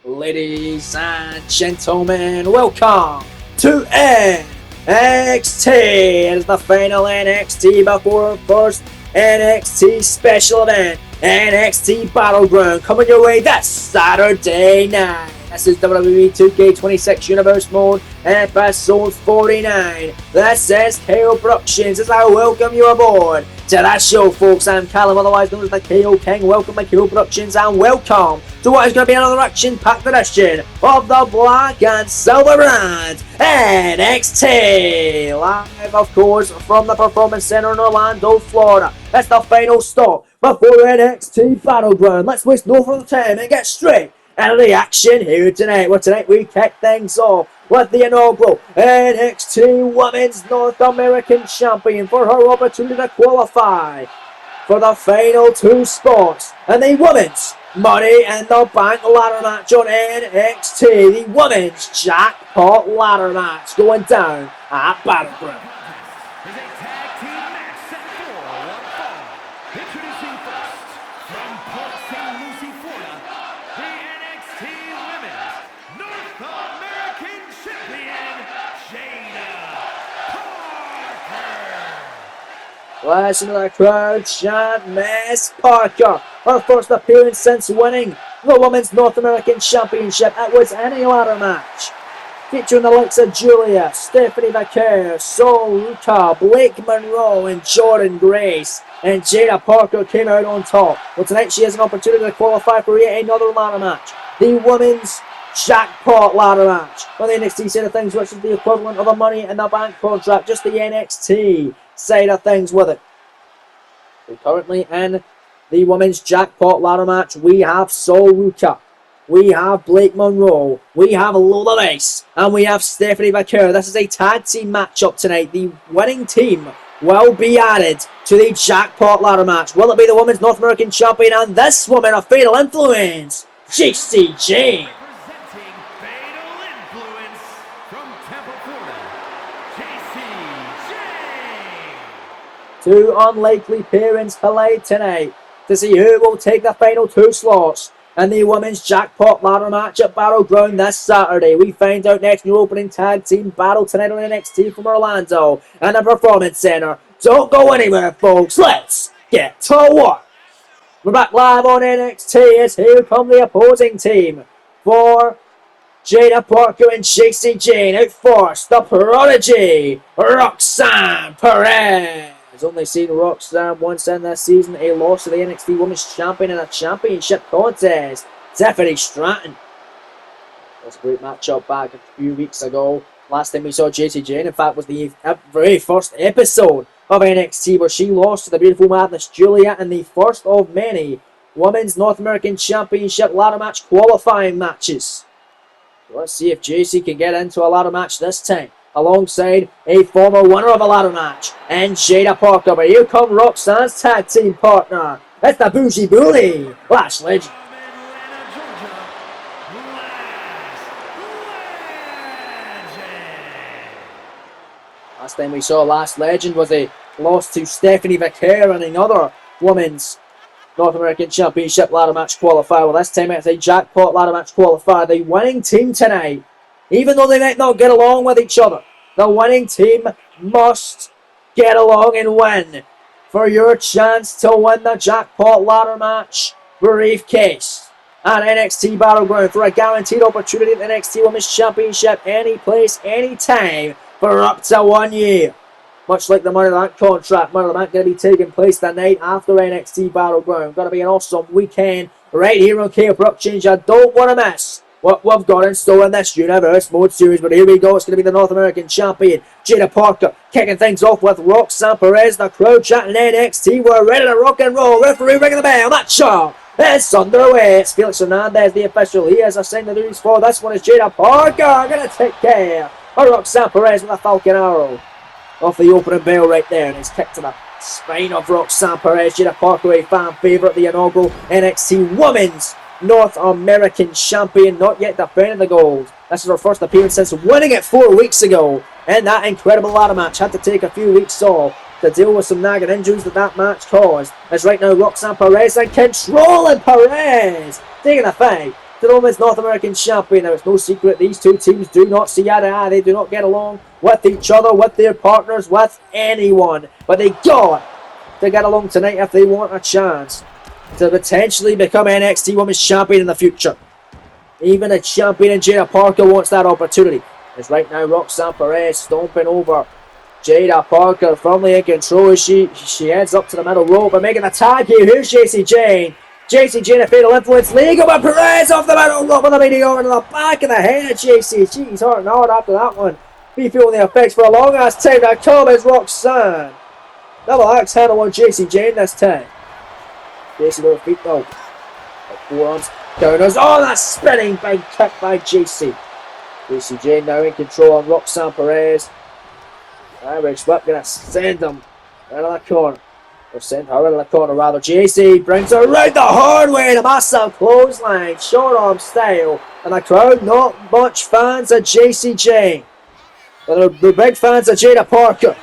Ladies and gentlemen, welcome to NXT. It is the final NXT before our first NXT special event, NXT Battleground, coming your way this Saturday night. This is WWE 2K26 Universe Mode, episode 49. This is KO Productions as I welcome you aboard to that show, folks. I'm Callum, otherwise known as the KO King. Welcome to KO Productions and welcome to what is going to be another action-packed edition of the Black and Silver brand NXT. Live, of course, from the Performance Center in Orlando, Florida. It's the final stop before NXT Battleground. Let's waste no further time and get straight into the action here tonight. Well, tonight we kick things off with the inaugural NXT Women's North American Champion for her opportunity to qualify for the final two spots in the Women's Money in the Bank ladder match on NXT. The Women's Jackpot ladder match going down at Battleground. Listen to the crowd chant Miss Parker. Her first appearance since winning the Women's North American Championship. It was in a ladder match featuring the likes of Julia, Stephanie McCare, Sol Ruka, Blake Monroe, and Jordan Grace. And Jada Parker came out on top. Well, tonight she has an opportunity to qualify for yet another ladder match. The Women's Jackpot ladder match on the NXT side of things, which is the equivalent of a Money in the Bank contract, just the NXT side of things with it. We're currently in the Women's Jackpot ladder match. We have Sol Ruka, we have Blake Monroe, we have Lola Rice, and we have Stephanie McCare. This is a tag team matchup tonight. The winning team will be added to the Jackpot ladder match. Will it be the Women's North American Champion and this woman of Fatal Influence, JC Jane? Two unlikely pairings collide tonight to see who will take the final two slots in the Women's Jackpot ladder match at Battleground this Saturday. We find out next. New opening tag team battle tonight on NXT from Orlando and the Performance Center. Don't go anywhere, folks. Let's get to work. We're back live on NXT as here come the opposing team for Jada Parker and JC Jane. Out first, the Prodigy, Roxanne Perez. Has only seen Roxanne once in this season, a loss to the NXT Women's Champion in a championship contest, Tiffany Stratton. That's a great matchup back a few weeks ago. Last time we saw JC Jane, in fact, was the very first episode of NXT where she lost to the beautiful Madness Julia in the first of many Women's North American Championship ladder match qualifying matches. Let's see if JC can get into a ladder match this time, alongside a former winner of a ladder match and Jada Parker. But here come Roxanne's tag team partner. It's the Bougie Bully, Lash Legend. Last time we saw Lash Legend was a loss to Stephanie McCare in another Women's North American Championship ladder match qualifier. Well, this time it's a Jackpot ladder match qualifier. The winning team tonight, even though they might not get along with each other, the winning team must get along and win for your chance to win the Jackpot ladder match briefcase at NXT Battleground for a guaranteed opportunity at the NXT Women's Championship any place, any time for up to 1 year. Much like the Money in the Bank contract, Money in the Bank going to be taking place the night after NXT Battleground. Going to be an awesome weekend right here on KO Productions. You don't want to miss what we've got in store in this Universe Mode series. But here we go. It's going to be the North American Champion, Jada Parker, kicking things off with Roxanne Perez. The crowd chanting NXT. We're ready to rock and roll. Referee ringing the bell. That show is underway. It's Felix Hernandez, the official. He has assigned the duties for this one. Is Jada Parker going to take care of Roxanne Perez with a Falcon Arrow off the opening bell right there, and it's kicked to the spine of Roxanne Perez. Jada Parker, a fan favourite, the inaugural NXT Women's North American Champion, not yet defending the gold. This is her first appearance since winning it 4 weeks ago in that incredible ladder match. Had to take a few weeks off to deal with some nagging injuries that match caused. As right now Roxanne Perez in control, and Perez taking the fight to the Women's North American Champion. Now, it's no secret these two teams do not see eye to eye. They do not get along with each other, with their partners, with anyone. But they got to get along tonight if they want a chance to potentially become NXT Women's Champion in the future. Even the champion in Jada Parker wants that opportunity. As right now, Roxanne Perez stomping over Jada Parker, firmly in control as she heads up to the middle rope and making a tag here. Here's Jacy Jayne. Jacy Jayne, a fatal influence, legal, but Perez off the middle rope with a meteor into the back of the head of Jacy. She's hurt and hard after that one. Be feeling the effects for a long ass time. Now come is Roxanne. Double axe handle on Jacy Jayne this time. Jacy with her feet though. Forearms, counters. Oh, that spinning big kick by Jacy. Jacy Jayne now in control on Roxanne Perez. Irish whip gonna send him out of the corner. Or send her out of the corner rather. Jacy brings her round the hard way in a massive clothesline, short arm style. And the crowd not much fans of Jacy Jayne. But they're big fans of Jada Parker.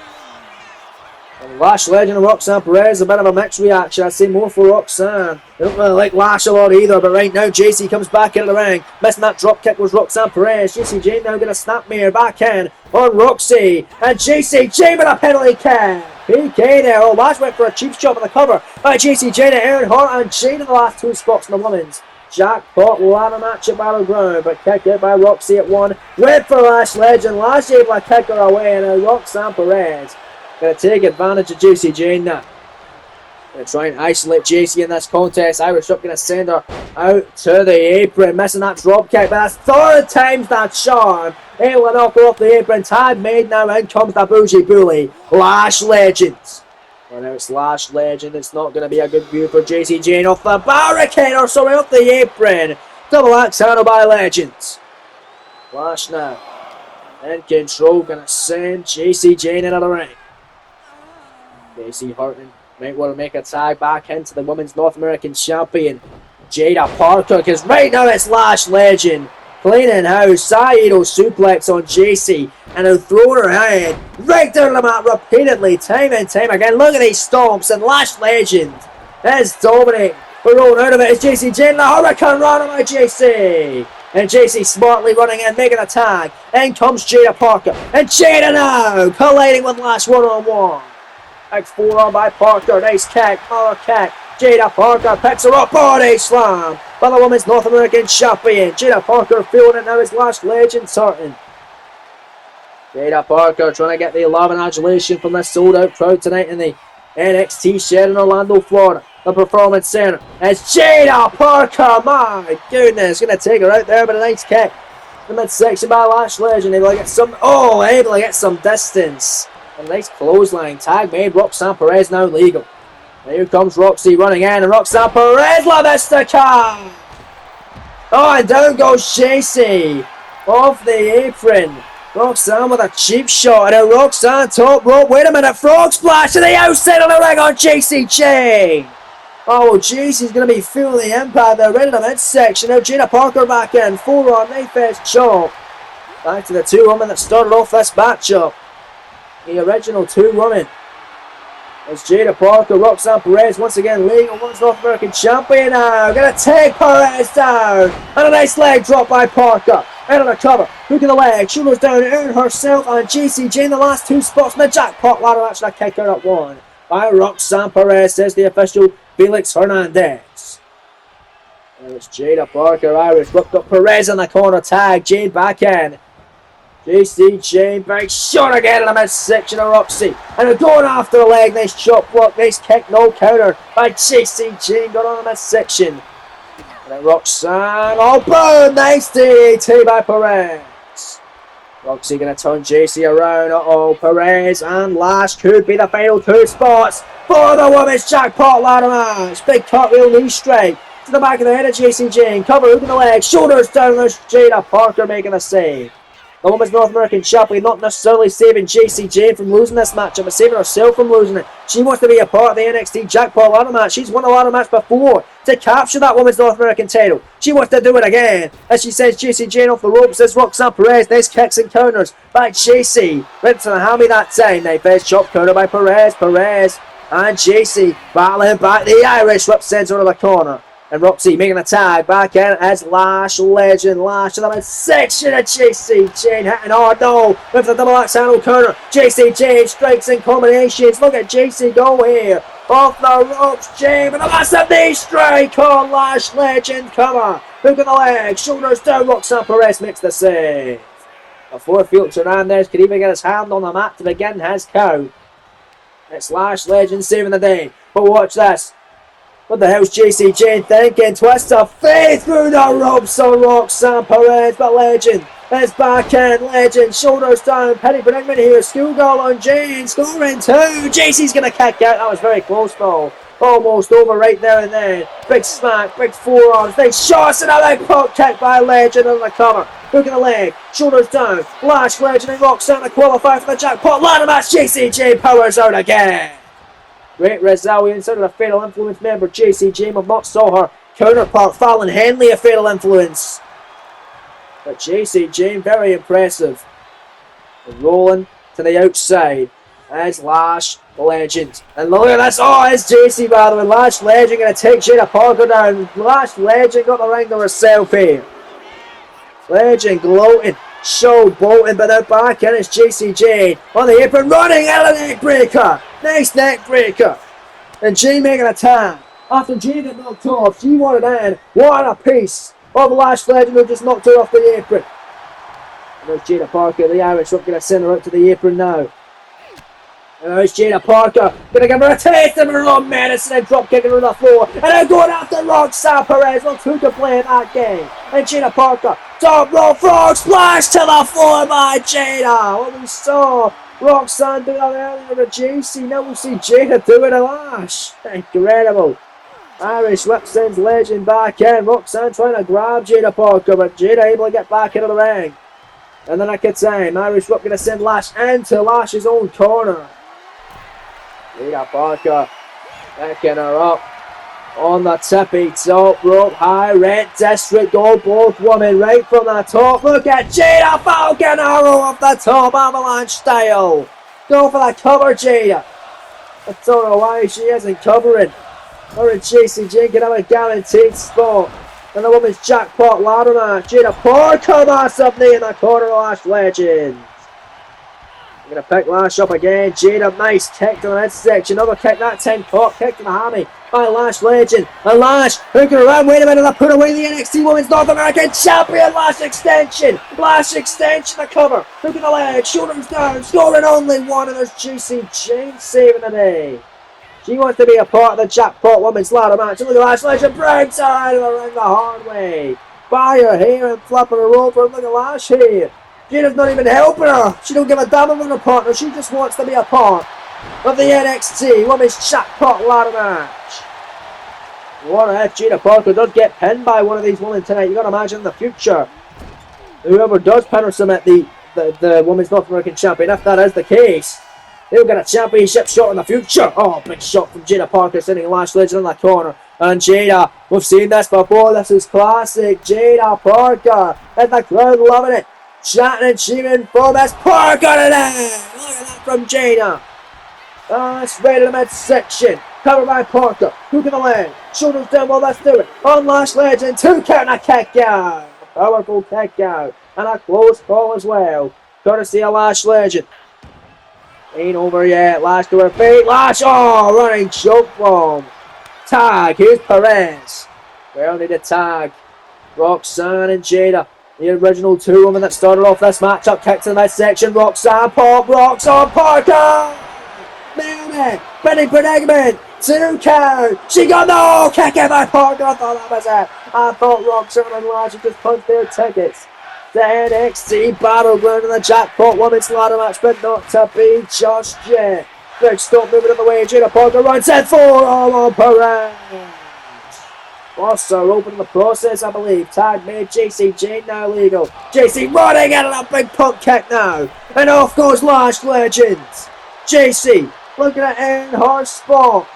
And Lash Legend and Roxanne Perez, a bit of a mixed reaction. I'd say more for Roxanne. They don't really like Lash a lot either, but right now Jacy comes back into the ring. Missing that drop kick was Roxanne Perez. Jacy Jayne now going to snap mirror back in on Roxy. And Jacy Jayne with a penalty kick. PK there. Oh, Lash went for a cheap shot on the cover by Jacy Jayne and Earnhardt and Jayne in the last two spots in the women's jackpot ladder match at Battleground, but kicked out by Roxy at one. Went for Lash Legend. Lash able to kick her away, and now Roxanne Perez going to take advantage of Jacy Jayne now. Going to try and isolate Jacy in this contest. Irish Whip going to send her out to the apron. Missing that drop kick, but that's third time's that charm. Able to knock her off the apron. Tag made now. In comes the bougie bully, Lash Legend. Well, now it's Lash Legend. It's not going to be a good view for Jacy Jayne off the barricade, or sorry, off the apron. Double axe handle by Legend. Lash now in control. Going to send Jacy Jayne into the ring. Jacy Hartman might want to make a tag back into the Women's North American Champion, Jada Parker, because right now it's Lash Legend. Clean in house, Saito suplex on Jacy, and he'll throw her head right down the mat repeatedly, time and time again. Look at these stomps, and Lash Legend is dominating. We're rolling out of it as Jacy Jayne, the Hurricane Rana by Jacy. And Jacy smartly running in, making a tag. In comes Jada Parker, and Jada now colliding with Lash one-on-one. Big forearm by Parker, nice kick, power kick. Jada Parker picks her up, body slam by the Women's North American Champion. Jada Parker feeling it now as Lash Legend starting. Jada Parker trying to get the love and adulation from this sold out crowd tonight in the NXT shed in Orlando, Florida. The Performance Center as Jada Parker, my goodness, going to take her out there with a nice kick. The midsection by Lash Legend, able to get some distance. A nice clothesline tag made. Roxanne Perez now legal. Here comes Roxy running in, and Roxanne Perez, La Mystica! Oh, and down goes Jacy off the apron. Roxanne with a cheap shot, and a Roxanne top rope. Wait a minute, frog splash to the outside of the ring on Jacy Jayne. Oh, Jacy's going to be feeling the impact there right in the midsection. Now Jada Parker back in, forearm, knife edge chop. Back to the two women that started off this matchup. The original two women. As Jada Parker, Roxanne Perez once again legal Women's North American Champion now. Gonna take Perez down. And a nice leg drop by Parker. Out of the cover. Hook of the leg. Shoulders down. Earn herself and Jacy Jayne the last two spots in the jackpot ladder match. And a kick out at one by Roxanne Perez, says the official Felix Hernandez. Now it's Jada Parker. Irish whipped up Perez in the corner tag. Jane back in. Jacy Jayne big shot again in the midsection of Roxy. And they're going after the leg. Nice chop block. Nice kick. No counter by Jacy Jayne. Got on the midsection. And then Roxanne. Oh, boom. Nice DDT by Perez. Roxy going to turn Jacy around. Uh-oh. Perez and Lash could be the final two spots for the Women's Jackpot Ladder match. Big cartwheel knee strike to the back of the head of Jacy Jayne. Cover, hook in the leg. Shoulders down. There's Jada Parker making a save. The Women's North American Champion not necessarily saving Jacy Jayne from losing this matchup, but saving herself from losing it. She wants to be a part of the NXT Jackpot ladder match. She's won a ladder match before to capture that Women's North American title. She wants to do it again. As she sends Jacy Jayne off the ropes, as Roxanne Perez, nice kicks and counters by Jacy. Right to the hammy that time. Knife edge chop counter by Perez. Perez and Jacy battling back. The Irish whip sends her to the corner. And Roxy making the tag back in as Lash Legend. Lash to the midsection of JC Jane hitting hard no with the double axe handle counter. JC Jane strikes in combinations. Look at JC go here. Off the ropes, Jane with a massive knee strike on Lash Legend cover. Hook on the leg, shoulders down, Roxanne Perez makes the save. Before Felix Hernandez could even get his hand on the mat to begin his count. It's Lash Legend saving the day. But watch this. What the hell's JC Jane thinking? Twist of fate through the ropes on Roxanne Perez. But Legend is back in. Legend, shoulders down. Penny Bregman here. Schoolgirl on Jane. Scoring 2. JC's going to kick out. That was very close though. Almost over right there and then. Big smack, big forearms, big shots, and a big pop kick by Legend on the cover. Hook in the leg, shoulders down. Lash Legend and Roxanne to qualify for the jackpot ladder match. JC Jane powers out again. Great resilience out of the Fatal Influence member JC Jane. We've not saw her counterpart Fallon Henley a Fatal Influence. But JC Jane very impressive. And rolling to the outside as Lash Legend. And look at this. Oh, it's JC by the way. Lash Legend going to take Jada Parker down. Lash Legend got the ring to herself here. Legend gloating. Show bolting, but now back in. It's JC Jane on the apron, running out of the neck breaker. Nice neck breaker. And Jane making a tag. After Jane got knocked off, she wanted in. What a piece of Lash Legend who just knocked her off the apron. And there's Jada Parker. The Irish Whip going to send her out to the apron now. And there's Jada Parker, going to give her a taste of her own medicine and drop kicking her on the floor. And then going after Roxanne Perez. Look who can play in that game. And Jada Parker, top rope frog splash to the floor by Jada. What we saw Roxanne do that earlier to JC. Now we'll see Jada do it to Lash. Incredible. Irish Whip sends Legend back in. Roxanne trying to grab Jada Parker, but Jada able to get back into the ring. And then at the time, Irish Whip going to send Lash into Lash's own corner. Jada Parker picking her up on the tippy top rope. High red district gold, both women right from the top. Look at Jada Falcon Arrow off the top, avalanche style. Go for the cover, Jada. I don't know why she isn't covering. Her and JC Jane can have a guaranteed spot in the women's jackpot ladder match. Jada Parker, massive knee in the corner of Lash Legend. Going to pick Lash up again. Jada, nice kick to the midsection. Another kick, that 10 caught. Kick to the hammy by Lash Legend. And Lash hooking around. Wait a minute, they put away the NXT Women's North American Champion. Lash extension. Lash extension, the cover. Hooking the leg. Shoulders down. Scoring only one. And there's JC Jane saving the day. She wants to be a part of the jackpot women's ladder match. And look at Lash Legend. Breaks her out of the ring the hard way. By her hair and flapping her over. Look at Lash here. Jada's not even helping her. She don't give a damn about her partner. She just wants to be a part of the NXT Women's Jackpot ladder match. What if Jada Parker does get pinned by one of these women tonight? You got to imagine in the future, whoever does pin or submit the Women's North American Champion, if that is the case, they'll get a championship shot in the future. Oh, big shot from Jada Parker sending Lash Legend in the corner. And Jada, we've seen this before. This is classic. Jada Parker and the crowd loving it. Chatting and cheering for this Parker today. Look at that from Jada. It's right in the midsection. Covered by Parker. Hook in the leg. Shoulders down while that's doing. On Lash Legend. 2 count and a kick out. Powerful kick out. And a close call as well. Courtesy of Lash Legend. Ain't over yet. Lash to her feet. Lash. Oh, running choke bomb. Tag. Here's Perez. Well, need a tag. Roxanne and Jada. The original 2 women that started off this matchup. Kick to the midsection. Roxanne pop. Roxanne Parker. Nailed it. Benny Predicament. 2 count. She got no kick in by Parker. I thought that was it. I thought Roxanne and Lash just punched their tickets. The NXT Battleground in the Jackpot Women's Ladder match, but not to be just yet. Big stop moving in the way. Jada Parker runs in for all on Perez. Also open the process, I believe. Tag made. JC Jane now legal. JC running in and a big pump kick now. And off goes Lash Legend. JC looking at in her spot.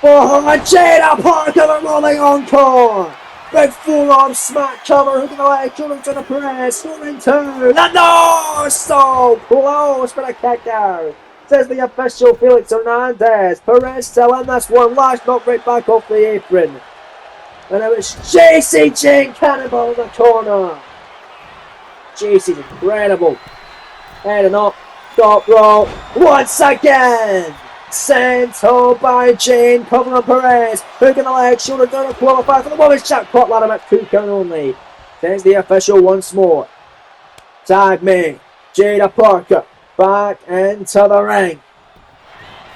For her, Jada Parker, the rolling encore. Big forearm smack cover, hooking the leg, shooting to the press, scoring 2. And no, so close, but a kick out. Says the official Felix Hernandez. Perez still in this one. Lash knocked right back off the apron. And it was JC Jane Cannonball in the corner. JC's incredible. Heading up, top row, once again. Sent home by Jane, covering on Perez. Hooking the leg, shoulder down to qualify for the women's jackpot ladder match. 2 count only. There's the official once more. Tag me. Jada Parker back into the ring.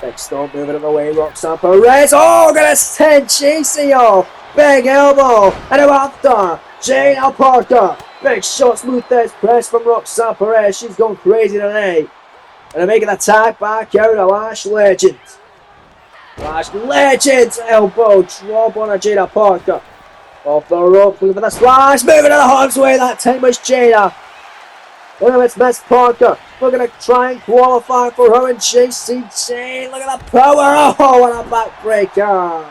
Big stomp moving it away. Roxanne Perez. Oh, gonna send JC off. Big elbow. And after Jada Parker. Big shot, smooth edge press from Roxanne Perez. She's going crazy tonight. And they're making the tag back out of Lash Legend. Lash Legend elbow drop on a Jada Parker. Off the rope, looking for the splash. Moving to the Hog's way. That time was Jada. Look at Miss Parker. We're going to try and qualify for her and JC Jane. Look at the power. Oh, what a backbreaker.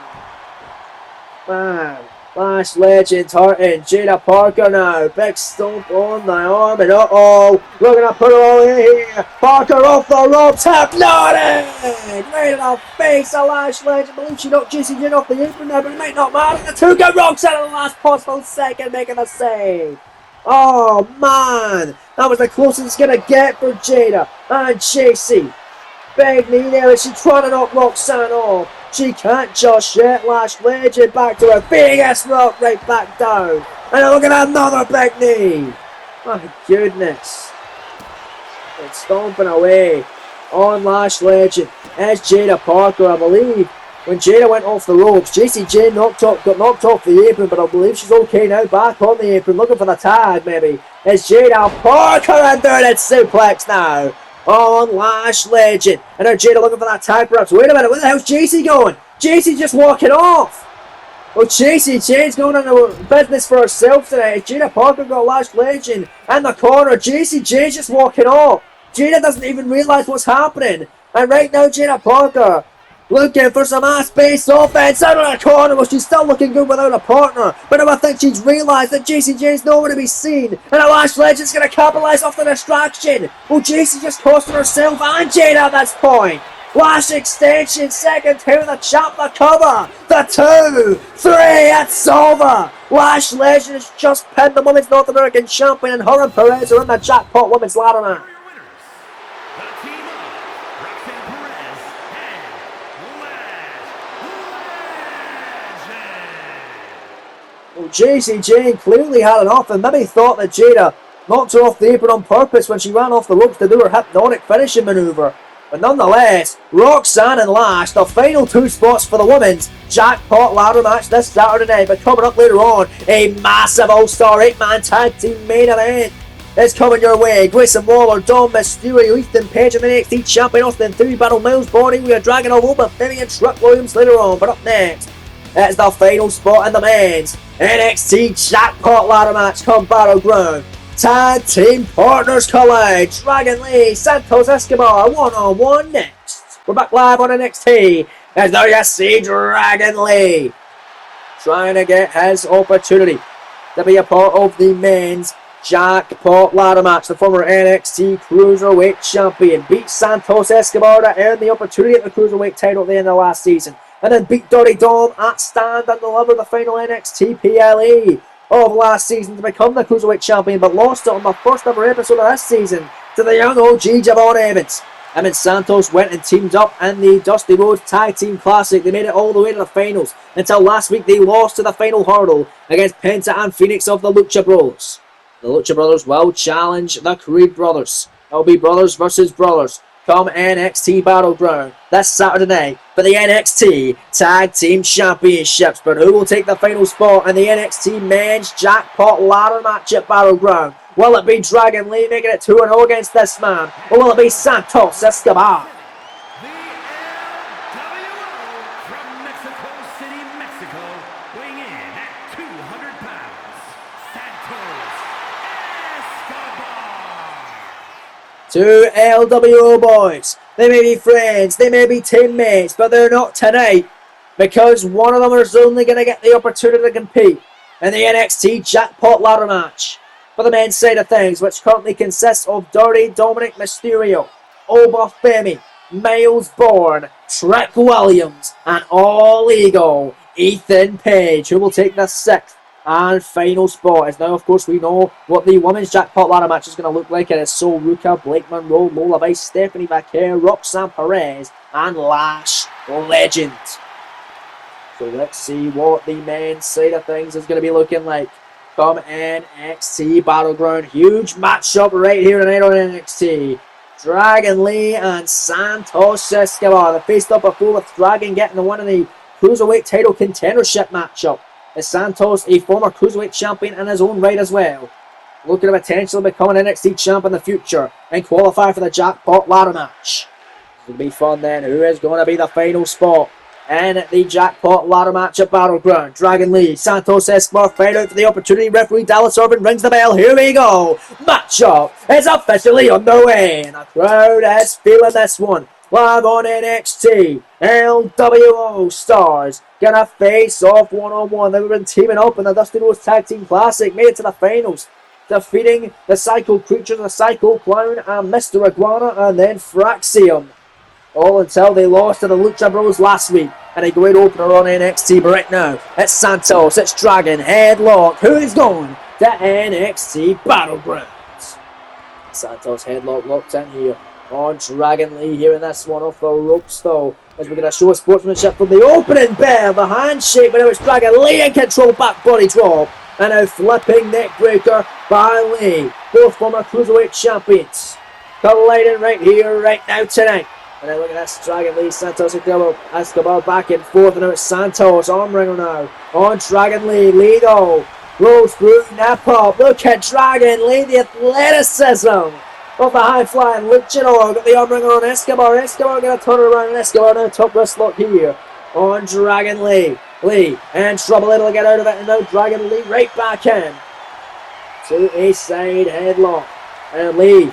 Man. Lash Legend hurting Jada Parker now. Big stomp on the arm. And we're going to put her all in here. Parker off the ropes. Hypnotic. Right in the face of Lash Legend. I believe she knocked JC Jane off the apron there, but it might not matter. The 2 good rocks out of the last possible second, making the save. Oh man, that was the closest it's going to get for Jada and JC. Big knee there as she trying to knock Roxanne off. She can't just yet. Lash Legend back to her biggest rock right back down. And look at another big knee. My goodness. It's stomping away on Lash Legend as Jada Parker, I believe. When Jada went off the ropes, JC Jane got knocked off the apron, but I believe she's okay now, back on the apron, looking for the tag maybe. It's Jada Parker and doing it suplex now on Lash Legend. And now Jada looking for that tag perhaps. Wait a minute, where the hell's JC going? JC just walking off. Well, JC Jane's going into business for herself tonight. Jada Parker got Lash Legend in the corner. JC Jane's just walking off. Jada doesn't even realise what's happening. And right now Jada Parker looking for some ass-based offense out of the corner. Well, she's still looking good without a partner. But now I think she's realised that JC Jane's nowhere to be seen. And the Lash Legend's going to capitalise off the distraction. Well, JC just costing herself and Jada at this point. Lash extension, second two, the chop, the cover. The 2, 3, it's over. Lash Legend has just pinned the Women's North American Champion, and her and Perez are in the jackpot Women's ladder match. Well, JC Jane clearly had enough and maybe thought that Jada knocked her off the apron on purpose when she ran off the ropes to do her hypnotic finishing manoeuvre. But nonetheless, Roxanne and Lash, the final 2 spots for the women's jackpot ladder match this Saturday night. But coming up later on, a massive all-star 8-man tag team main event is coming your way. Grayson Waller, Dom Mysterio, Ethan Page, and the NXT champion Austin Theory battle Miles Bonney. We are dragging all over Vivian Truck Williams later on. But up next, it's the final spot in the men's NXT jackpot ladder match come Battleground. Tag team partners collide. Dragon Lee, Santos Escobar, one-on-one next. We're back live on NXT as now you see Dragon Lee trying to get his opportunity to be a part of the men's jackpot ladder match. The former NXT Cruiserweight Champion beat Santos Escobar to earn the opportunity at the Cruiserweight title at the end of last season, and then beat Dirty Dom at Stand and deliver the final NXT PLE of last season to become the Cruiserweight Champion, but lost it on the first ever episode of this season to the young OG Javon Evans. Him and Santos went and teamed up in the Dusty Rhodes Tag Team Classic. They made it all the way to the finals until last week they lost to the final hurdle against Penta and Phoenix of the Lucha Bros. The Lucha Brothers will challenge the Creed Brothers. It'll be brothers versus brothers come NXT Battleground this Saturday night for the NXT Tag Team Championships. But who will take the final spot in the NXT Men's Jackpot Ladder Match at Battleground? Will it be Dragon Lee making it 2-0 against this man? Or will it be Santos Escobar? Two LWO boys. They may be friends, they may be teammates, but they're not tonight because one of them is only going to get the opportunity to compete in the NXT Jackpot Ladder Match for the men's side of things, which currently consists of Dirty Dominic Mysterio, Oba Femi, Miles Bourne, Trick Williams, and All Ego Ethan Page, who will take the 6th and final spot. As now, of course, we know what the women's jackpot ladder match is going to look like. It is Sol Ruka, Blake Monroe, Lola Vice, Stephanie Vaquer, Roxanne Perez, and Lash Legend. So let's see what the men's side of things is going to be looking like. Come NXT Battleground. Huge matchup right here tonight on NXT. Dragon Lee and Santos Escobar. They faced up before with Dragon getting the one in the Cruiserweight title contendership matchup. Is Santos a former Cruiserweight champion in his own right as well? Looking at potentially becoming NXT champ in the future and qualify for the jackpot ladder match. This will be fun then. Who is going to be the final spot in the jackpot ladder match at Battleground? Dragon Lee, Santos Escobar fight out for the opportunity. Referee Dallas Orban rings the bell. Here we go. Matchup is officially underway. And the crowd is feeling this one. Live on NXT, LWO stars gonna face off one-on-one. They've been teaming up in the Dusty Rhodes Tag Team Classic, made it to the finals, defeating the Psycho Creature, the Psycho Clown, and Mr. Iguana, and then Fraxium. All until they lost to the Lucha Bros last week, and a great opener on NXT. But right now, it's Santos, it's Dragon, headlock. Who is going to NXT Battlegrounds? Santos headlock locked in here on Dragon Lee here in this one off the ropes though, as we're going to show sportsmanship from the opening bell, the handshake, but now it's Dragon Lee in control, back body drop, and now flipping neck breaker by Lee. Both former Cruiserweight champions colliding right here, right now tonight. And then look at this, Dragon Lee, Santos Escobar back and forth, and now it's Santos, arm wringer now on Dragon Lee. Lee though, rolls through, nap up, look at Dragon Lee, the athleticism of the high-flying luchador. Got the arm wringer on Escobar. Escobar going to turn it around, and Escobar now top wrist lock here on Dragon Lee. Lee in trouble, able to get out of it, and now Dragon Lee right back in to a side headlock. And Lee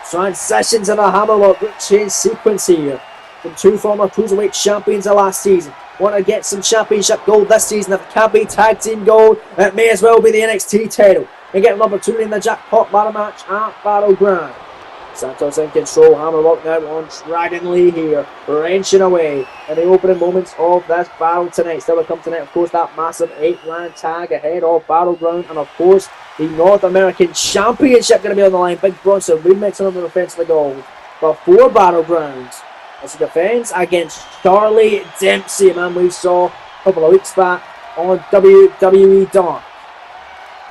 transitions in a hammerlock. Good change sequence here from two former Cruiserweight champions of last season. Want to get some championship gold this season. If it can't be tag team gold, it may as well be the NXT title and get an opportunity in the jackpot ladder match at Battleground. Santos in control, hammerlock now on Dragon Lee here, wrenching away in the opening moments of this battle tonight. Still to come tonight, of course, that massive 8-man tag ahead of Battleground, and of course, the North American Championship going to be on the line. Big Bronson remixing on the defense of the gold before Battlegrounds. It's a defense against Charlie Dempsey, a man we saw a couple of weeks back on WWE Dark.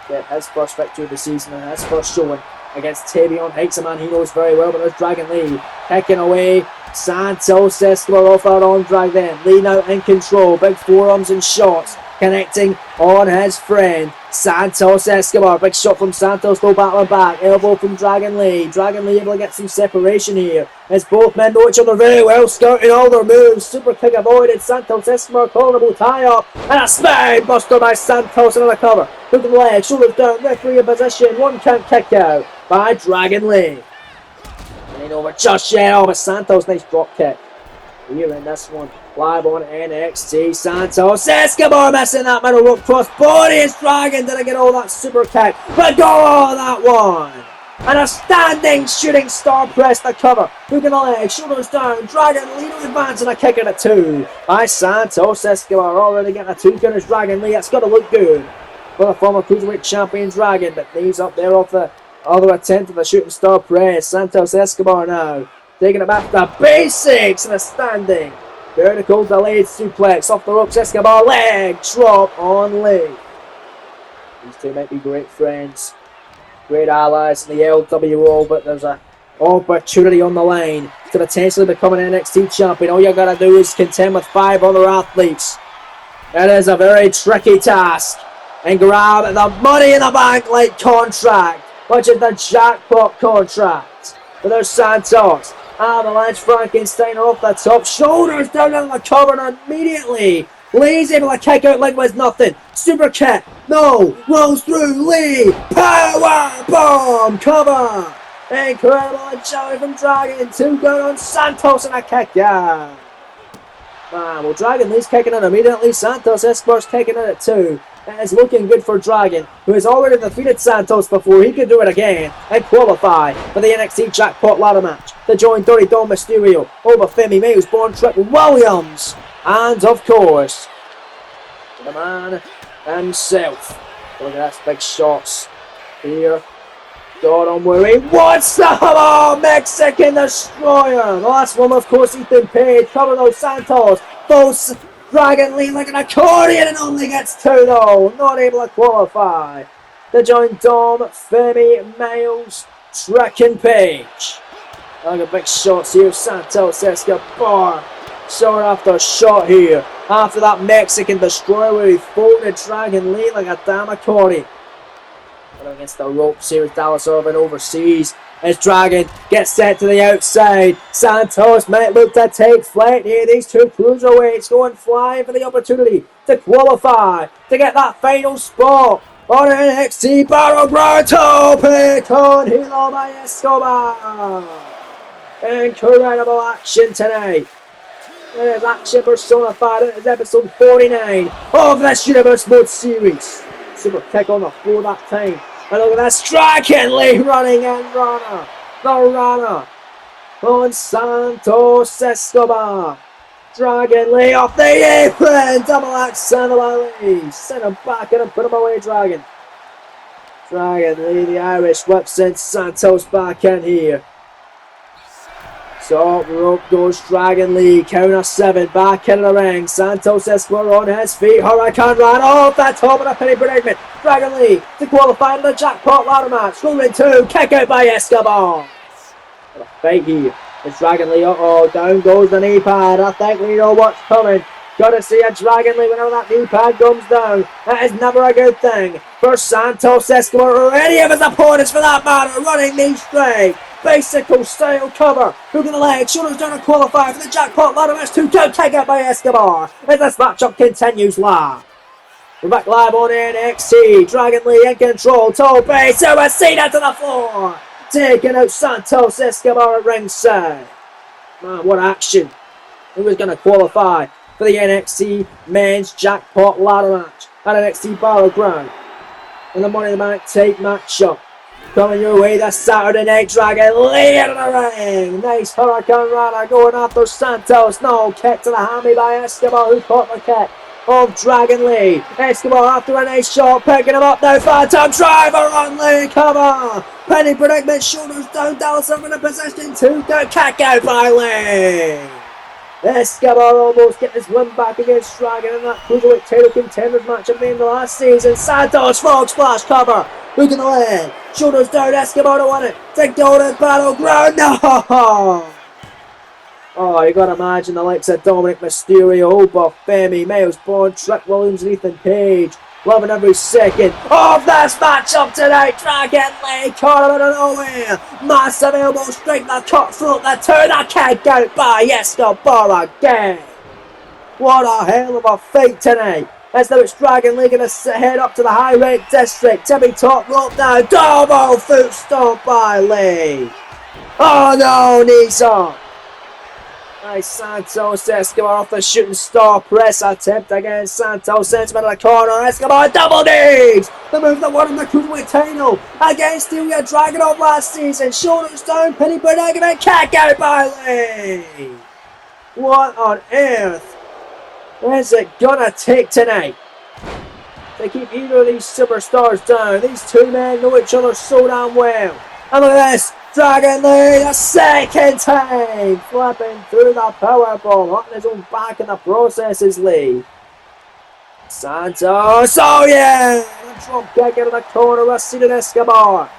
Get his first victory of the season and his first showing against Tavion Heights, a man he knows very well. But there's Dragon Lee kicking away. Santos Escobar off that arm drag then. Lee now in control. Big forearms and shots connecting on his friend Santos Escobar. Big shot from Santos though, battling back. Elbow from Dragon Lee. Dragon Lee able to get some separation here as both men know each other very well, scouting all their moves. Super kick avoided. Santos Escobar collarable tie up and a spine buster by Santos on the cover. Hook to the leg, shoulders down, referee in position. One count kick out by Dragon Lee. And ain't over just yet. Oh, but Santos, nice drop kick here in this one. Live on NXT, Santos Escobar missing that middle rope cross body as Dragon didn't get all that super kick, but go on that one. And a standing shooting star press to cover. Hook in the leg, shoulders down, Dragon Lee to advance and a kick at a 2 by Santos Escobar. Already getting a 2 count as Dragon Lee. It's got to look good for the former Cruiserweight champion Dragon, but knees up there off the other attempt of the shooting star press. Santos Escobar now taking it back to basics and a standing vertical delayed suplex off the ropes. Escobar leg drop on Lee. These two might be great friends, great allies in the LWO, but there's an opportunity on the line to potentially become an NXT champion. All you gotta do is contend with 5 other athletes. It is a very tricky task. And grab the money in the bank like contract, which is the jackpot contract. But there's Santos. Avalanche Frankenstein off the top, shoulders down on the cover, and immediately Lee's able to kick out like it was nothing. Super kick, no, rolls through Lee, power bomb, cover. Incredible agility from Dragon, 2 down on Santos and a kick, yeah. Man, well, Dragon Lee's kicking out immediately. Santos Escobar's kicking out at 2. It is looking good for Dragon, who has already defeated Santos before. He could do it again and qualify for the NXT Jackpot ladder match to join Dirty Dom Mysterio over Femi May's Born Trick Williams. And of course, the man himself. Look at that, big shots here. Gordon where he wants the Mexican Destroyer. The last one, of course, Ethan Page. Covering those Santos. Those Dragon Lee like an accordion and only gets 2 though. Not able to qualify. To join Dom, Femi, Miles, Trick and Page. Look at big shots here. Santos Escobar. Shot after shot here. After that Mexican Destroyer where he folded Dragon Lee like a damn accordion. Against the ropes here as Dallas Irvin overseas as Dragon gets set to the outside. Santos might look to take flight here. These two cruiserweights going flying for the opportunity to qualify to get that final spot on NXT Battleground. Topic on Hilo by Escobar. Incredible action tonight. It is action personified. It is episode 49 of this Universe Mode series. Super kick on the floor that time. And look at that, Dragon Lee running and runner. The runner on Santos Escobar. Dragon Lee off the apron. Double axe Sandoval Lee. Send him back in and put him away, Dragon. Dragon Lee, the Irish whip, sends Santos back in here. Top rope goes Dragon Lee, counter 7, back into the ring. Santos Escobar on his feet, Hurricane Run off that top of the penny predicament. Dragon Lee to qualify in the jackpot ladder match. Rolling 2, kick out by Escobar. What a fight here. It's Dragon Lee, down goes the knee pad. I think we know what's coming. Gotta see a Dragon Lee whenever that knee pad comes down. That is never a good thing. For Santos Escobar or any of his opponents for that matter, running knee straight. Bicycle style cover. Hook in the leg. Shoulders down to qualify for the jackpot ladder match 2. Don't take out by Escobar. As this matchup continues live. We're back live on NXT. Dragon Lee in control. Tope Suicida to the floor. Taking out Santos Escobar at ringside. Man, what action. Who was going to qualify for the NXT men's jackpot ladder match at NXT Battleground in the Money in the Bank take matchup? Coming your way this Saturday night, Dragon Lee into the ring. Nice Hurricane Rana going after Santos. No, kick to the hammy by Escobar, who caught the kick of Dragon Lee. Escobar after a nice shot, picking him up now. Phantom Driver on Lee, cover. Penny predicament, shoulders down. Dallas Irvin in position 2. Down, kick out by Lee. Escobar almost getting his win back against Dragon in that cruiserweight title contenders match at the end of last season. Santos frog splash cover. Look in the leg. Shoulders down. Escobar to win it. To go to Battleground. No! Oh, you gotta imagine the likes of Dominic Mysterio, Buff Femi, Miles Bond, Trick Williams, and Ethan Page. Loving every second of this matchup tonight. Dragon Lee caught him out of nowhere. Massive elbow straight in the cut throat. The 2, the kick out by Escobar again. What a hell of a fight tonight. As though it's Dragon Lee going to head up to the high rank district. Timmy top rope now. Double foot stomp by Lee. Oh no, knees up. Nice Santos Escobar off the shooting star press attempt again. Santos sends him into the corner. Escobar double knees. The move that won him the cruiserweight title against Ilya Dragunov last season. Shoulders down, penny predicament, kick out by Lee. What on earth is it gonna take tonight to keep either of these superstars down? These two men know each other so damn well. And look at this. Dragon Lee, the second time, flipping through the powerbomb, hitting his own back in the process is Lee. Santos, oh yeah, the drop kick into the corner, Racine Escobar.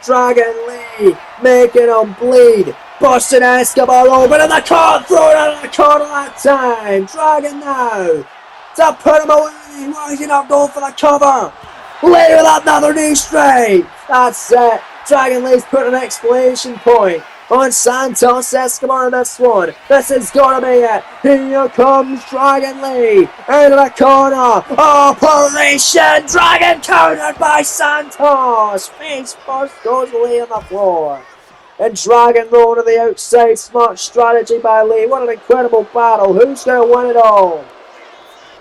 Dragon Lee making him bleed, busting Escobar open in the corner, throwing out of the corner that time. Dragon now to put him away, rising up, going for the cover. Lee with another knee straight. That's it. Dragon Lee's put an exclamation point on Santos Escobar in this one. This is gonna be it. Here comes Dragon Lee out of the corner. Operation Dragon countered by Santos. Face first goes Lee on the floor. And Dragon rolling to the outside. Smart strategy by Lee. What an incredible battle. Who's gonna win it all?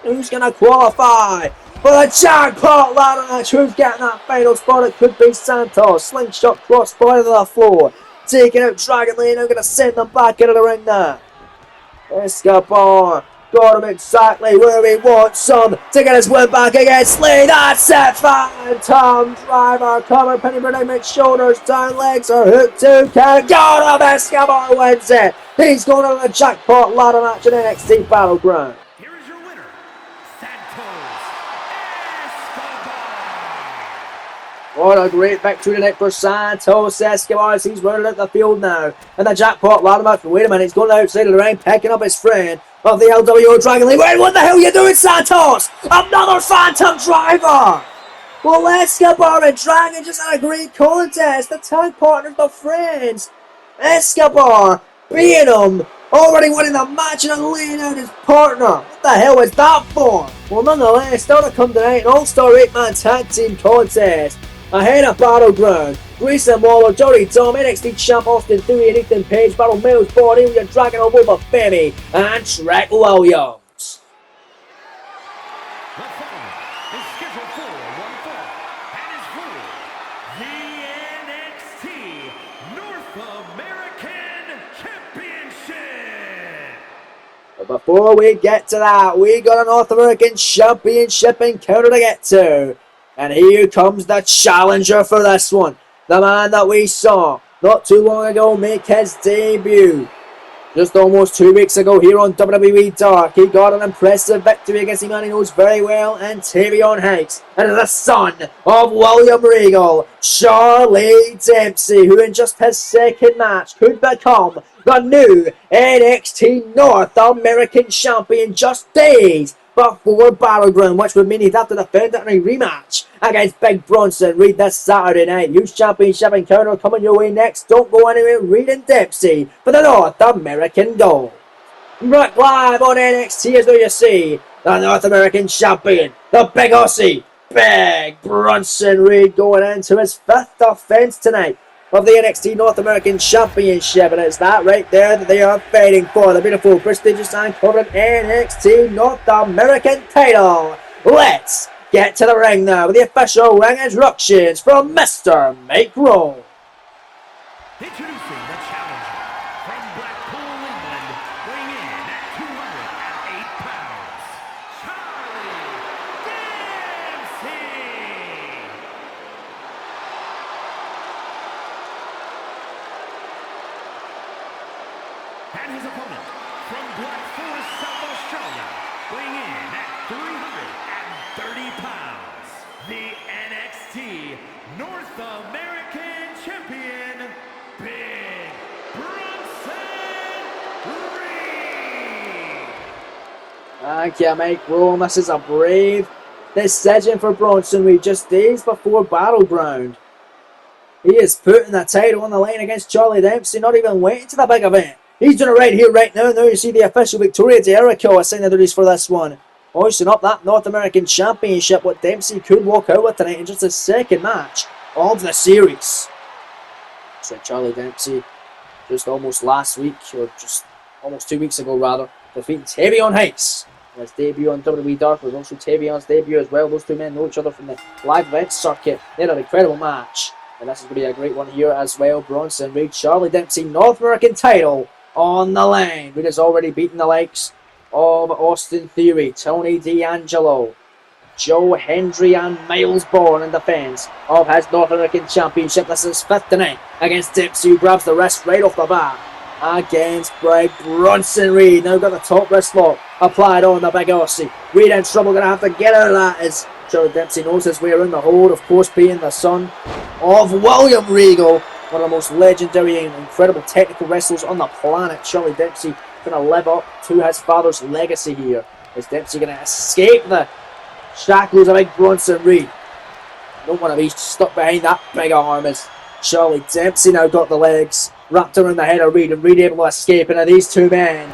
Who's gonna qualify for the jackpot ladder match? Who's getting that final spot? It could be Santos. Slingshot crossbody to the floor. Taking out Dragon Lee. Now going to send them back into the ring now. Escobar Got him exactly where he wants him to get his win back against Lee. That's it, Phantom Driver coming, penny predicament, shoulders down, legs are hooked to count. Got him, Escobar wins it. He's going to the jackpot ladder match in NXT Battleground. Here is your winner, Santos Escobar. What a great victory tonight for Santos Escobar as he's running out the field now. And the jackpot ladder match. Wait a minute, he's going outside of the ring, picking up his friend of the LWO Dragon Lee. Wait, what the hell are you doing, Santos? Another Phantom Driver! Well, Escobar and Dragon just had a great contest. The tag partners, the friends. Escobar beating him, already winning the match and then laying out his partner. What the hell is that for? Well, nonetheless, still to come tonight, an all-star 8-man tag team contest. Ahead of Battleground, Grayson Waller, Johnny Tom, NXT Champ Austin Theory and Ethan Page, Battle Mills, Body, with your Dragon of Over Femi, and Trek Williams. The following is scheduled for one fall and is for the NXT North American Championship. But before we get to that, we got a North American Championship encounter to get to. And here comes the challenger for this one. The man that we saw not too long ago make his debut. Just almost 2 weeks ago here on WWE Dark, he got an impressive victory against a man he knows very well, and Tavion Hicks, and the son of William Regal, Charlie Dempsey, who in just his second match could become the new NXT North American Champion just days before Battleground, which would mean he'd have to defend it in a rematch against Big Bronson Reed this Saturday night. Huge championship encounter coming your way next. Don't go anywhere. Reed and Dempsey for the North American gold. Right live on NXT as though you see the North American champion, the Big Aussie, Big Bronson Reed, going into his 5th defense tonight of the NXT North American Championship, and it's that right there that they are fighting for, the beautiful, prestigious and coveted NXT North American title. Let's get to the ring now with the official ring instructions from Mr. Mike Rowe. Introducing the challenger from Blackpool, England, weighing in at 208 pounds, Charlie Dempsey. And his opponent from Black Forest, South Australia, weighing in at 330 pounds, the NXT North American Champion, Big Bronson Reed. Thank you, Mike Rowe. This is a brave decision for Bronson Reed just days before Battleground. He is putting the title on the line against Charlie Dempsey, not even waiting to the big event. He's doing it right here, right now. Now you see the official Victoria Jericho assigning the duties for this one. Hoisting up that North American Championship, what Dempsey could walk out with tonight in just his second match of the series. So Charlie Dempsey, just almost last week, or just almost 2 weeks ago rather, defeating Tavion Hicks. His debut on WWE Dark was also Tavion's debut as well. Those two men know each other from the live event circuit. They had an incredible match. And this is going to be a great one here as well. Bronson Reed, Charlie Dempsey, North American title on the line. Reed has already beaten the likes of Austin Theory, Tony D'Angelo, Joe Hendry and Miles Bourne in defence of his North American Championship. This is 5th tonight against Dempsey, who grabs the wrist right off the bat against Big Bronson Reed. Now got the top wrist lock applied on the Big Aussie. Reed in trouble, going to have to get out of that as Charlie Dempsey knows his way around the hold, of course being the son of William Regal, one of the most legendary and incredible technical wrestlers on the planet. Charlie Dempsey going to live up to his father's legacy here. Is Dempsey going to escape the shackles of Big Bronson Reed? Don't want to be stuck behind that big arm as Charlie Dempsey now got the legs wrapped around the head of Reed, and Reed able to escape. And these two men,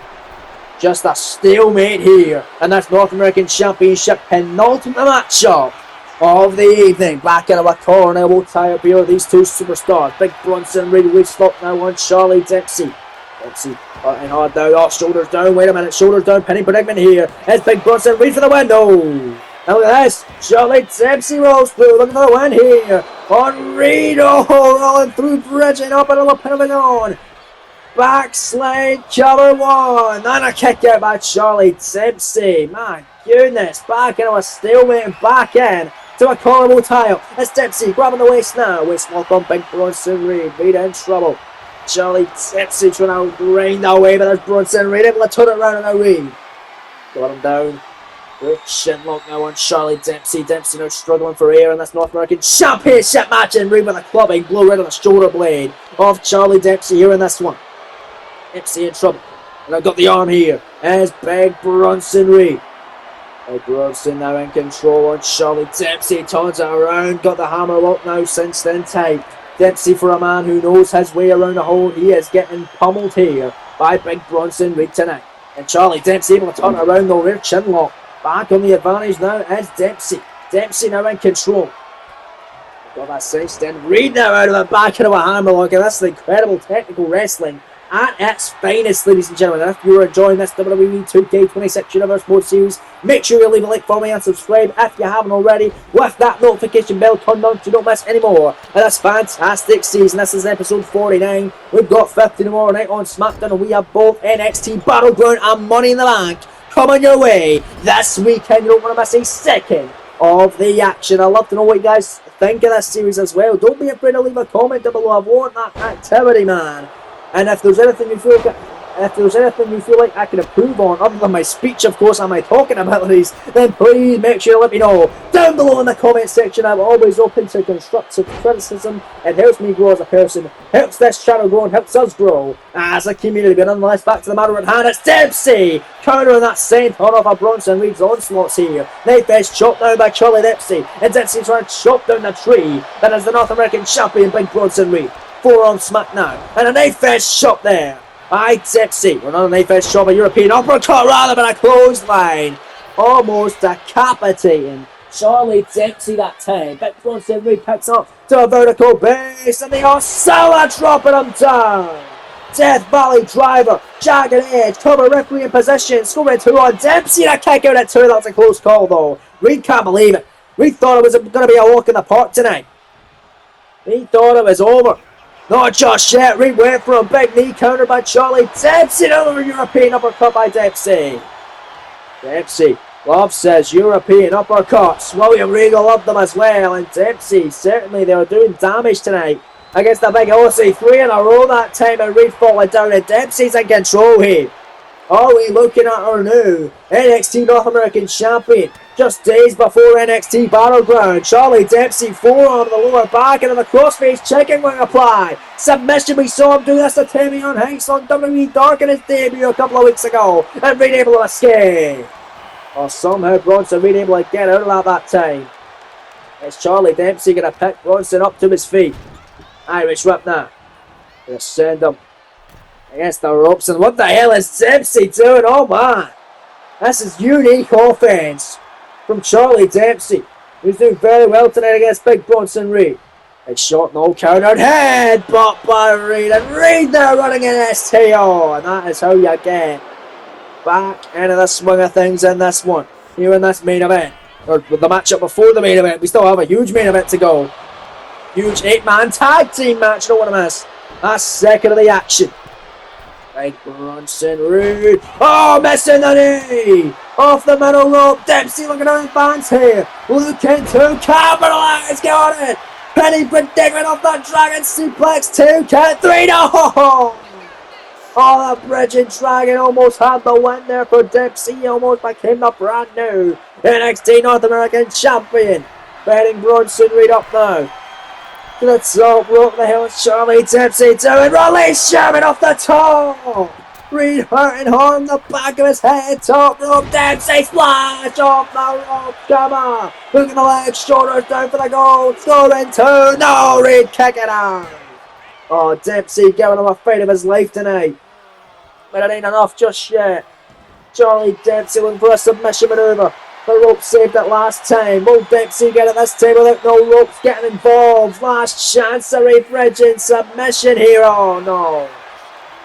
just a stalemate here, and that's North American Championship penultimate matchup of the evening. Back into a corner, elbow tie up here. These two superstars, Big Bronson Reed, we stop now on Charlie Dempsey. Dempsey fighting hard now. Oh, shoulders down. Wait a minute, shoulders down. Penny predicament here. It's Big Bronson Reed for the win. No. Now look at this. Charlie Dempsey rolls through. Looking for the win here on Reed. Oh, rolling through, bridging up into the pin on. backslide cover one. And a kick out by Charlie Dempsey. My goodness. Back into a stalemate and back in to a collarbone tie-up. It's Dempsey grabbing the waist now. Waist lock on Big Bronson Reed. Reed in trouble. Charlie Dempsey trying to grind away, but there's Bronson Reed able to turn it around and a Reed. Got him down. Great shin lock now on Charlie Dempsey. Dempsey now struggling for air in this North American Championship match, and Reed with a clubbing blow right on the shoulder blade of Charlie Dempsey here in this one. Dempsey in trouble. And I've got the arm here as Big Bronson Reed. Big Bronson now in control on Charlie Dempsey. Turns it around. Got the hammer lock now cinched in tight. Dempsey, for a man who knows his way around the hole, he is getting pummeled here by Big Bronson Reed tonight. And Charlie Dempsey able to turn it around the rear chin lock. Back on the advantage now is Dempsey. Dempsey now in control. Got that cinched in. Reed now out of the back into a hammerlock, and that's incredible technical wrestling at its finest, ladies and gentlemen. And if you are enjoying this WWE 2K26 Universe Mode Series, make sure you leave a like for me and subscribe if you haven't already, with that notification bell turned on so you don't miss any more of this fantastic season. This is episode 49. We've got 50 tomorrow night on SmackDown, and we have both NXT Battleground and Money in the Bank coming your way this weekend. You don't want to miss a second of the action. I'd love to know what you guys think of this series as well. Don't be afraid to leave a comment down below. I want that activity, man. And if there's anything you feel like I can improve on, other than my speech, of course, and my talking abilities, then please make sure to let me know down below in the comment section. I'm always open to constructive criticism. It helps me grow as a person, helps this channel grow, and helps us grow as a community. But nonetheless, back to the matter at hand. It's Dempsey countering that sent on off of Bronson Reed's onslaughts here. Knife edge chopped down by Charlie Dempsey, and Dempsey trying to chop down the tree that is the North American champion, Big Bronson Reed. Forearm smack now, and a knife edge shot there by Dempsey. Well, not a knife edge shot, a European uppercut rather than a clothesline. Almost decapitating Charlie Dempsey that time. Big Bronson Reed picks up to a vertical base, and they are Salah dropping him down. Death Valley driver, jagged edge, cover referee in position, scoring 2 on Dempsey, and a kick out at 2. That was a close call though. Reed can't believe it. Reed thought it was going to be a walk in the park tonight. He thought it was over. Not just yet. Reed went for a big knee counter by Charlie Dempsey. Another European uppercut by Dempsey. Dempsey loves his European uppercuts. William Regal loved them as well. And Dempsey, certainly they were doing damage tonight against the big Aussie. 3 in a row that time, and Reed falling down. And Dempsey's in control here. Are we looking at our new NXT North American Champion? Just days before NXT Battleground, Charlie Dempsey forearm the lower back into the crossface chicken wing apply. Submission, we saw him do this to Tamion Hanks on WWE Dark in his debut a couple of weeks ago, and Reed able to escape. Or somehow Bronson Reed able to get out of that time. It's Charlie Dempsey going to pick Bronson up to his feet. Irish whip now. Going to send him against the ropes, and what the hell is Dempsey doing? Oh man, this is unique offense from Charlie Dempsey, who's doing very well tonight against Big Bronson Reed. It's short, no counter, head butt by Reed, and Reed now running in STO, and that is how you get back into the swing of things in this one, here in this main event, or with the matchup before the main event. We still have a huge main event to go. Huge 8-man tag team match, don't want to miss. That's second of the action. Big Bronson Reed. Oh, missing the knee. Off the middle rope. Dempsey looking to advance here. Looking to capitalize. Got it. Penny predicament off that dragon suplex. 2 count 3. No. Oh, the bridging dragon almost had the win there for Dempsey. He almost became the brand new NXT North American Champion. Big Bronson Reed up now. To the top rope, the hell is Charlie Dempsey doing? Release Sherman off the top! Reed hurting harm the back of his head, top rope, Dempsey splash off the rope, come on! Hooking the legs, shoulders down for the goal, scoring 2, no, Reed kick it out! Oh, Dempsey giving him a fight of his life tonight. But it ain't enough just yet. Charlie Dempsey looking for a submission maneuver. The rope saved it last time. Will Dempsey get it this time without no ropes getting involved? Last chance, a Ray Bridging submission here. Oh no.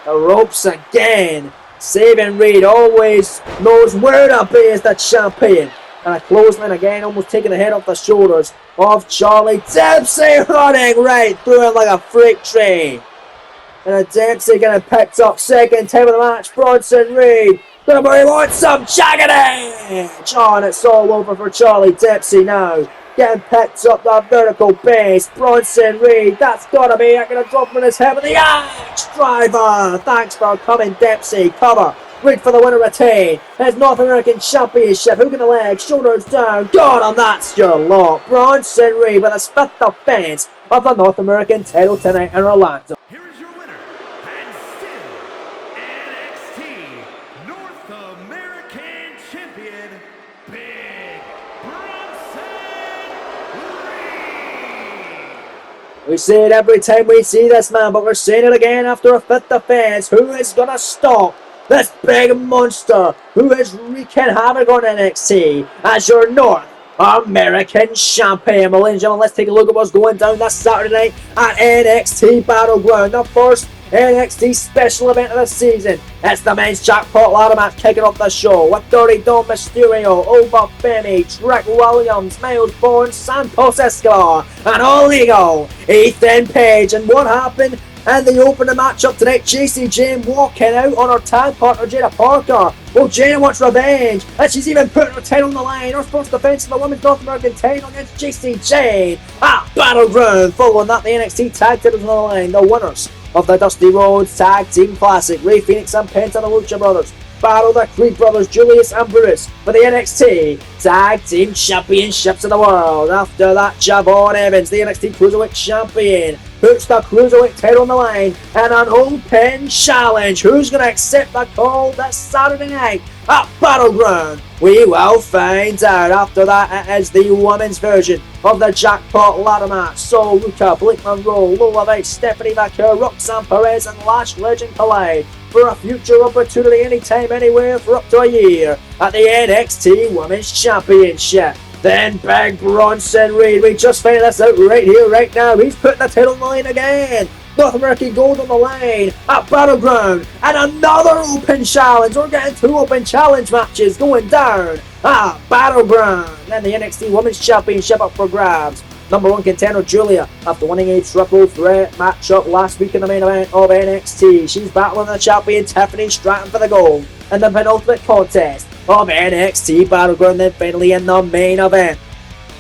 The ropes again. Saving Reed always knows where to be as the champion. And a clothesline again, almost taking the head off the shoulders of Charlie Dempsey, running right through him like a freight train. And a Dempsey getting picked up. Second time of the match. Bronson Reed. Nobody wants some jagged edge. Oh, and it's all over for Charlie Dempsey now. Getting picked up the vertical base. Bronson Reed. That's gotta be it. Gonna drop him in his head with the edge driver. Thanks for coming, Dempsey. Cover. Reed for the winner retain. His North American Championship. Hook in the leg. Shoulders down. Got him. That's your lot. Bronson Reed with his fifth defense of the North American title tonight in Orlando. Here is your winner, and still NXT North American Champion, Big Bronson Reed. We say it every time we see this man, but we're saying it again after a fifth defense. Who is gonna stop this big monster who is wreaking havoc on NXT as your North American Champion? Well, ladies and gentlemen, let's take a look at what's going down this Saturday night at NXT Battleground. The first NXT special event of the season. It's the men's jackpot ladder match kicking off the show with Dirty Dom Mysterio, Oba Femi, Trick Williams, Miles Bourne, Santos Escobar, and all legal Ethan Page. And what happened in the opening matchup tonight? JC Jane walking out on her tag partner Jada Parker. Well, Jada wants revenge, and she's even putting her title on the line. Her first defense of the Women's North American title against JC Jane at Battleground. Following that, the NXT tag titles on the line. The winners of the Dusty Rhodes Tag Team Classic, Rey Fenix and Penta the Lucha Brothers, battle the Creed Brothers, Julius and Brutus, for the NXT Tag Team Championships of the world. After that, Javon Evans, the NXT Cruiserweight Champion, puts the Cruiserweight title on the line and an open challenge. Who's going to accept the call this Saturday night at Battleground? We will find out. After that, it is the women's version of the jackpot ladder match. So Luca, Blake Monroe, Lola Vice, Stephanie Vaquer, Roxanne Perez and Lash Legend collide for a future opportunity anytime, anywhere for up to a year at the NXT Women's Championship. Then Big Bronson Reed, we just found this out right here, right now. He's putting the title on the line again. North American Gold on the line at Battleground. And another open challenge. We're getting two open challenge matches going down at Battleground. Then the NXT Women's Championship up for grabs. Number one contender Julia, after winning a triple threat matchup last week in the main event of NXT. She's battling the champion Tiffany Stratton for the gold in the penultimate contest of NXT Battleground. Then finally in the main event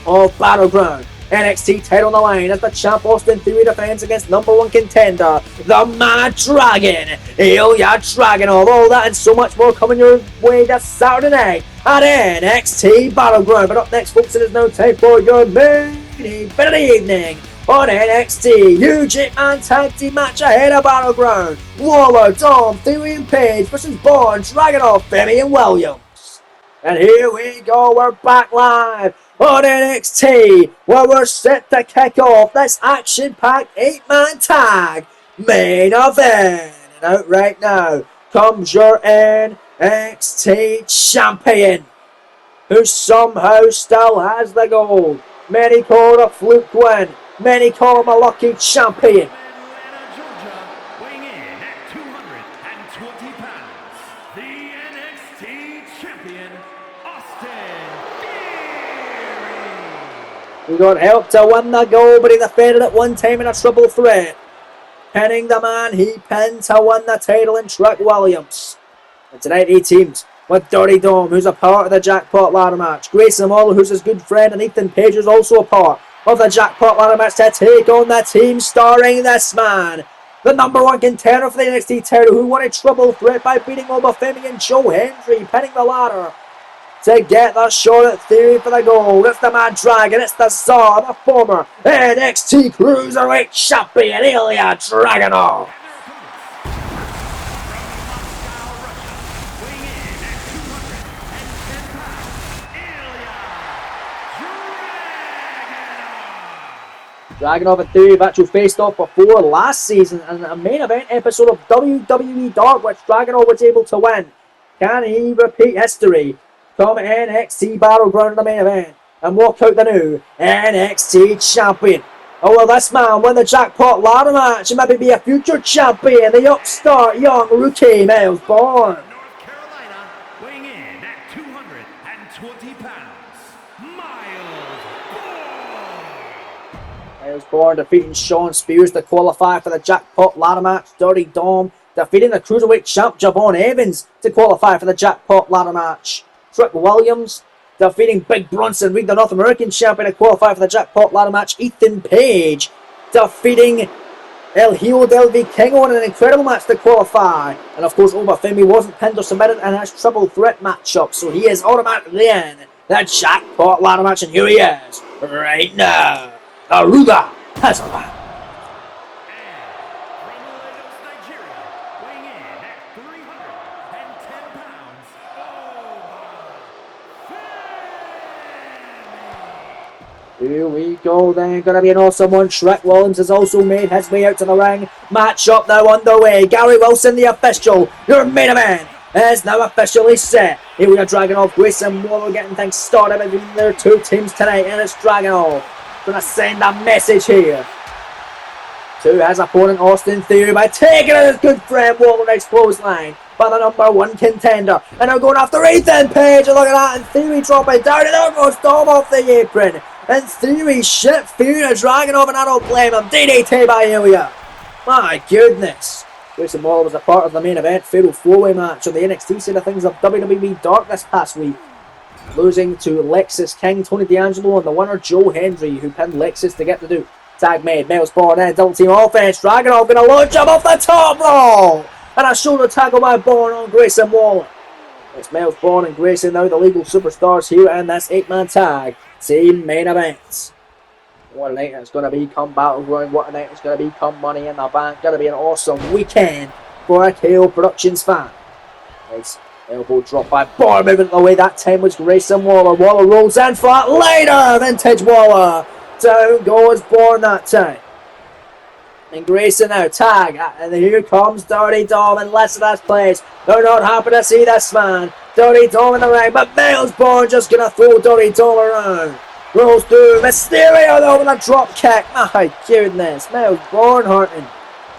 of Battleground, NXT title on the line as the champ Austin Theory defends against number one contender, the Mad Dragon, Ilya Dragunov. All that and so much more coming your way this Saturday night at NXT Battleground. But up next, folks, it is now time for your main event of the evening on NXT. Huge 8-man tag team match ahead of Battleground. Waller, Dom, Theory and Page versus Bourne, Dragunov, Femi and Williams. And here we go, we're back live on NXT, where we're set to kick off this action-packed 8-man tag main event. And out right now comes your NXT champion, who somehow still has the gold. Many call it a fluke win, many call him a lucky champion. Atlanta, Georgia, weighing in at 220 pounds, the NXT champion, Austin Theory. He got help to win the gold, but he defended it one time in a triple threat, pinning the man he pinned to win the title in Trick Williams. And tonight he teams with Dirty Dom, who's a part of the jackpot ladder match. Grayson Waller, who's his good friend, and Ethan Page, who's also a part of the jackpot ladder match to take on the team starring this man, the number one contender for the NXT title, who won a triple threat by beating Oba Femi and Joe Hendry, pinning the ladder to get the shot at Theory for the gold. It's the Mad Dragon, it's the Czar, the former NXT Cruiserweight Champion, Ilya Dragunov. Dragunov and Theory have actually faced off before last season in a main event episode of WWE Dark, which Dragunov was able to win. Can he repeat history come NXT Battleground in the main event and walk out the new NXT champion? Or will this man win the jackpot ladder match and maybe be a future champion, the upstart young rookie Miles Bourne? North Carolina, weighing in at 220 pounds, Miles Bourne. Miles Bourne defeating Sean Spears to qualify for the Jackpot Ladder match. Dirty Dom defeating the Cruiserweight champ Javon Evans to qualify for the Jackpot Ladder match. Trick Williams defeating Big Bronson Reed, the North American champion, to qualify for the Jackpot Ladder match. Ethan Page defeating El Hijo del Vikingo in an incredible match to qualify. And of course, Obafemi wasn't pinned or submitted in his triple threat matchup, so he is automatically in the Jackpot Ladder match, and here he is right now. Aruda has arrived. Here we go then, gonna be an awesome one. Shrek Williams has also made his way out to the ring. Match up now underway. Gary Wilson, the official. Your main event is now officially set. Here we are, Dragunov, Grayson Waller getting things started between their two teams tonight, and it's Dragunov gonna send a message here to his opponent Austin Theory by taking out his good friend Waller next clothesline by the #1 contender. And now going after Ethan Page, and look at that, and Theory dropping down and almost Dom off the apron. And Theory shit Theory to Dragunov, and I don't blame him. DDT by Ilya. My goodness. Grayson Waller was a part of the main event fatal 4-way match on the NXT side of things of WWE Dark this past week, losing to Lexus King, Tony D'Angelo, and the winner Joe Hendry, who pinned Lexus to get the do. Tag made, Miles Bourne in, double team offense. Dragunov gonna launch him off the top rope, and a shoulder tackle by Bourne on Grayson Waller. It's Miles Bourne and Grayson now the legal superstars here in this 8-man tag team main event. What a night it's going to be come Battleground. What a night it's going to be come Money in the Bank. Going to be an awesome weekend for a KO Productions fan. Nice elbow drop by Bourne, moving the way that time was Grayson Waller. Waller rolls in flat later. Vintage Waller. Down goes Bourne that time. And Grayson now tag, and here comes Dirty Dom in Leicester place. They're not happy to see this man. Dirty Dom in the ring, but Miles Bourne just gonna throw Dirty Dom around. Rolls through Mysterio though with a drop kick. My goodness, Miles Bourne hurting.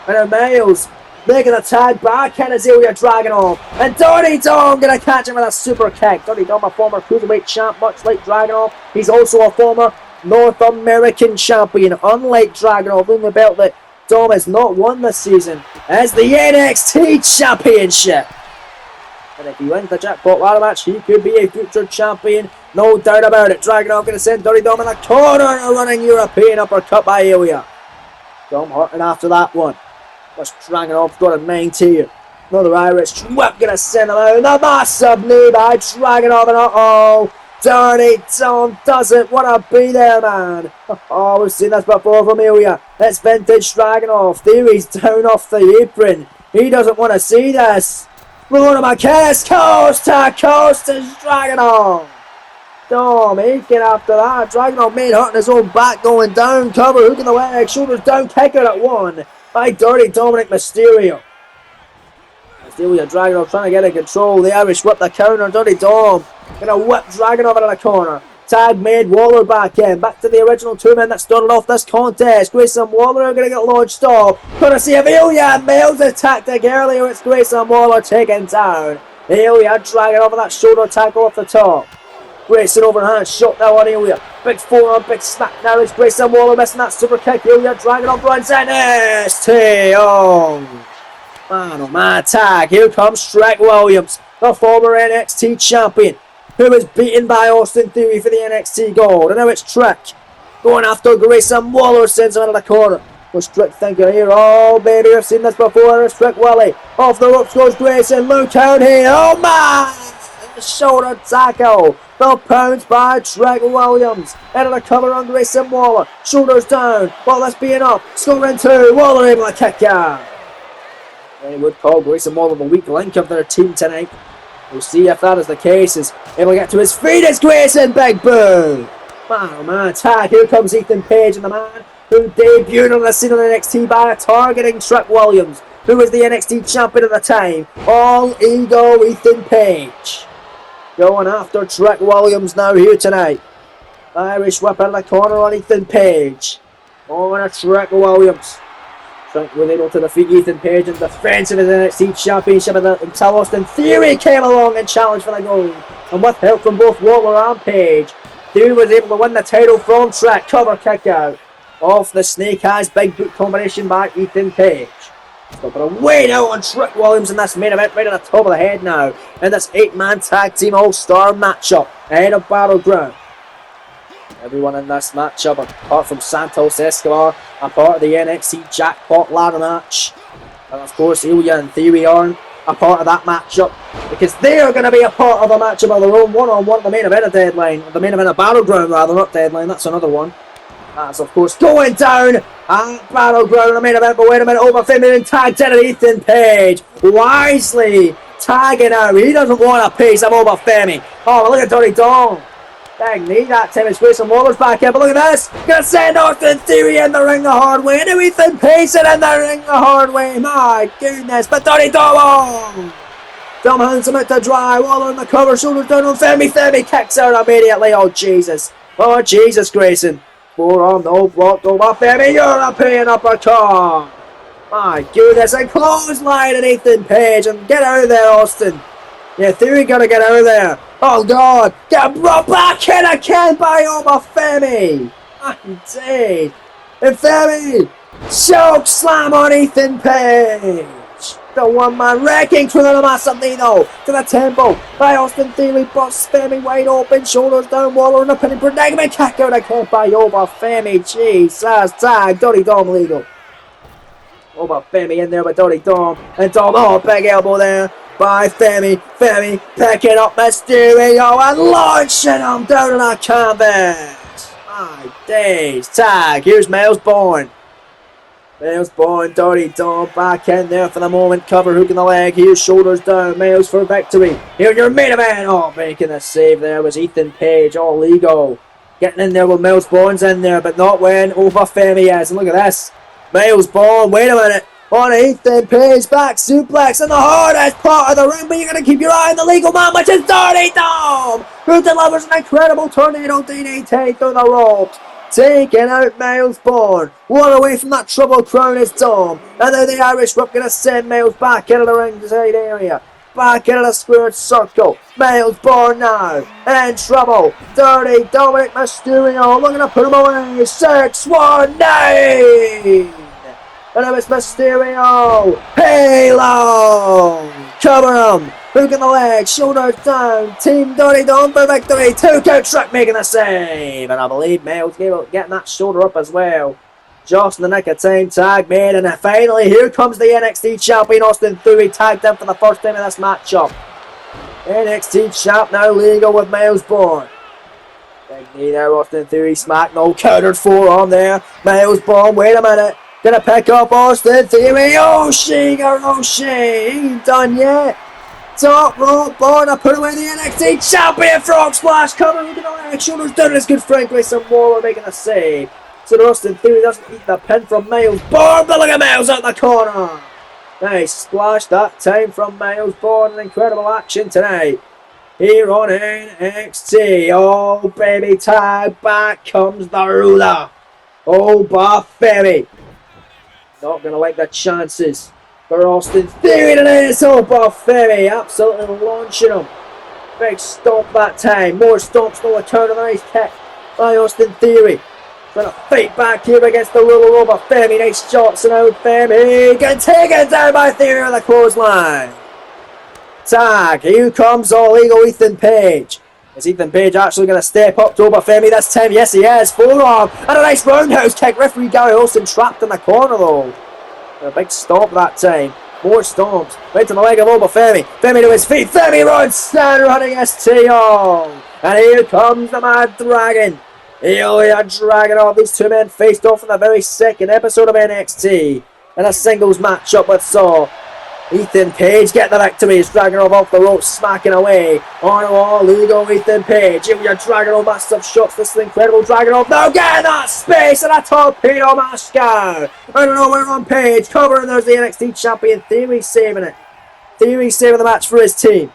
And now Miles making a tag back in as Ilya Dragunov. And Dirty Dom gonna catch him with a super kick. Dirty Dom, a former Cruiserweight champ, much like Dragunov. He's also a former North American champion, unlike Dragunov, winning the belt that Dom has not won this season as the NXT Championship. And if he wins the Jackpot Ladder match, he could be a future champion, no doubt about it. Dragunov going to send Dirty Dom in the corner, and a running European uppercut by Ilya. Dom hurting after that one. What's Dragunov's got in mind here? Another Irish whip going to send him out. The massive knee by Dragunov, and uh-oh. Dirty Dom doesn't want to be there, man. Oh, we've seen this before from Ilya. It's Vintage Dragunov. Theory's down off the apron. He doesn't want to see this. We're going to McKinnis. Coast to coast is Dragunov. Dom aching after that. Dragunov made hurting his own back going down. Cover, hook in the leg. Shoulders down, kick out at one by Dirty Dominic Mysterio. Ilya Dragunov trying to get in control. The Irish whip the counter. Dirty Dom gonna whip Dragunov into the corner. Tag made, Waller back in. Back to the original two men that started off this contest. Grayson Waller are gonna get launched off. Courtesy of Ilya. Miles' tactic earlier. It's Grayson Waller taken down. Ilya Dragunov with that shoulder tackle off the top. Grayson overhand shot now on Ilya. Big forearm, big smack now. It's Grayson Waller missing that super kick. Ilya Dragunov runs in. STO. Man, oh man, tag. Here comes Shrek Williams, the former NXT champion, who was beaten by Austin Theory for the NXT Gold. And now it's Trick going after Grayson Waller, sends him into the corner. What's Trick thinking here? Oh, baby, I've seen this before. It's Trick Willie. Off the ropes goes Grayson. Look out here. Oh, man! Shoulder tackle. The pounce by Trick Williams. Into the cover on Grayson Waller. Shoulders down. Well, that's being up. Scoring two. Waller able to kick out. They would call Grayson Waller the weak link of their team tonight. We'll see if that is the case. Is able to get to his feet. It's Grayson. Big boo. Man, oh man, tag. Here comes Ethan Page, and the man who debuted on the scene of NXT by targeting Trick Williams, who was the NXT champion at the time. All ego Ethan Page. Going after Trick Williams now here tonight. Irish whip in the corner on Ethan Page. On a Trick Williams. Was able to defeat Ethan Page in defense of his NXT Championship until Austin Theory came along and challenged for the gold. And with help from both Waller and Page, Theory was able to win the title from Trick. Cover kick out. off the snake eyes. Big boot combination by Ethan Page. But away now on Trick Williams in this main event, right on the top of the head now. In this 8-man tag team all-star matchup ahead of Battleground. Everyone in this matchup, apart from Santos Escobar, a part of the NXT Jackpot ladder match. And of course, Ilya and Theory aren't a part of that matchup, because they are going to be a part of a matchup of their own, one-on-one, the main event of Deadline. The main event of Battleground, rather, not Deadline, that's another one. That's, of course, going down at Battleground in the main event. But wait a minute, over feminine tagged in Ethan Page. Wisely tagging out. He doesn't want a piece of over Femi. Oh, but look at Tony Dong. Dang, need that time. It's Grayson Waller's back in. But look at this. Gonna send Austin Theory in the ring the hard way. And Ethan Page in the ring the hard way. My goodness. But Tony Dong. Dom hands him out to dry. Waller in the cover. Shoulders down on Femi. Femi kicks out immediately. Oh, Jesus. Oh, Jesus, Grayson. Forearm, no blocked over Femi, European uppercut. My goodness, a clothesline at Ethan Page, and get out of there, Austin. Yeah, Theory gotta get out of there. Oh God, get brought back in again by over Femi. Indeed. And Femi, choke slam on Ethan Page. The one-man wrecking through the Massamino to the temple by Austin Theory, busts Femi wide open, shoulders down, Waller in a pinning predicament, kick out again by over Femi. Jesus, tag, Dirty Dom legal. Over Femi in there with Dirty Dom, and Dom, oh, big elbow there by Femi. Femi picking up Mysterio and launching him down on a canvas. My days, tag, here's Miles Bourne. Miles Bourne, Dirty Dom back in there for the moment. Cover hook in the leg. Here's shoulders down. Miles for victory. Here your main event. Oh, making the save there was Ethan Page. All legal. Getting in there with Miles Bourne's in there, but not when over Femi is. And look at this. Miles Bourne, wait a minute. On Ethan Page, back suplex in the hardest part of the ring, but you're going to keep your eye on the legal man, which is Dirty Dom, who delivers an incredible tornado DDT through the ropes. Taking out Miles Bourne. One away from that trouble crown is Dom. And now the Irish Whip going to send Miles back into the ringside area. Back into the squared circle. Miles Bourne now in trouble. Dirty Dominic Mysterio looking to put him away. 6-1-9. And now it's Mysterio. Halo. Cover him. Hook in the leg, shoulders down, Team Dirty Dom for victory, 2-count Trick making the save, and I believe Miles getting that shoulder up as well. Just in the nick of time, tag made, and finally here comes the NXT champion Austin Theory, tagged in for the first time in this matchup. NXT champ now legal with Miles Bourne. Big knee there, Austin Theory, smack, no countered forearm there, Miles Bourne, wait a minute, gonna pick up Austin Theory, oh she, ain't done yet. Top rope, Bourne, I put away the NXT champion, frog splash, cover, look at the leg, shoulders down, and his good friend Grayson Waller making a save. So Austin Theory doesn't eat the pin from Miles Bourne, but look at Miles out the corner. Nice splash that time from Miles Bourne, an incredible action tonight. Here on NXT, oh baby, tag, back comes the ruler. Oh, Buff Femi. Not going to like the chances for Austin Theory today. It's all Buff Femi, absolutely launching him. Big stomp that time. More stomps, no return of a nice kick by Austin Theory. Trying to fight back here against the ruler over Femi. Nice shots and out Femi. Getting taken down by Theory on the clothesline. Tag. Here comes all ego Ethan Page. Is Ethan Page actually going to step up to over Femi this time? Yes, he is. Forearm and a nice roundhouse kick. Referee Gary Olsen trapped in the corner though. A big stomp that time. More stomps. Right to the leg of over Femi. Femi to his feet. Femi runs. Stand running STO. And here comes the Mad Dragon. Ilya Dragunov. These two men faced off in the very second episode of NXT in a singles matchup with Saw. Ethan Page get the victory. He's Dragunov off the ropes, smacking away. On the wall, illegal Ethan Page. Ilya Dragunov, massive shots. This is incredible Dragunov. Now get in that space and a torpedo Moscow. I don't know where on Page. Covering, there's the NXT champion. Theory saving it. Theory saving the match for his team.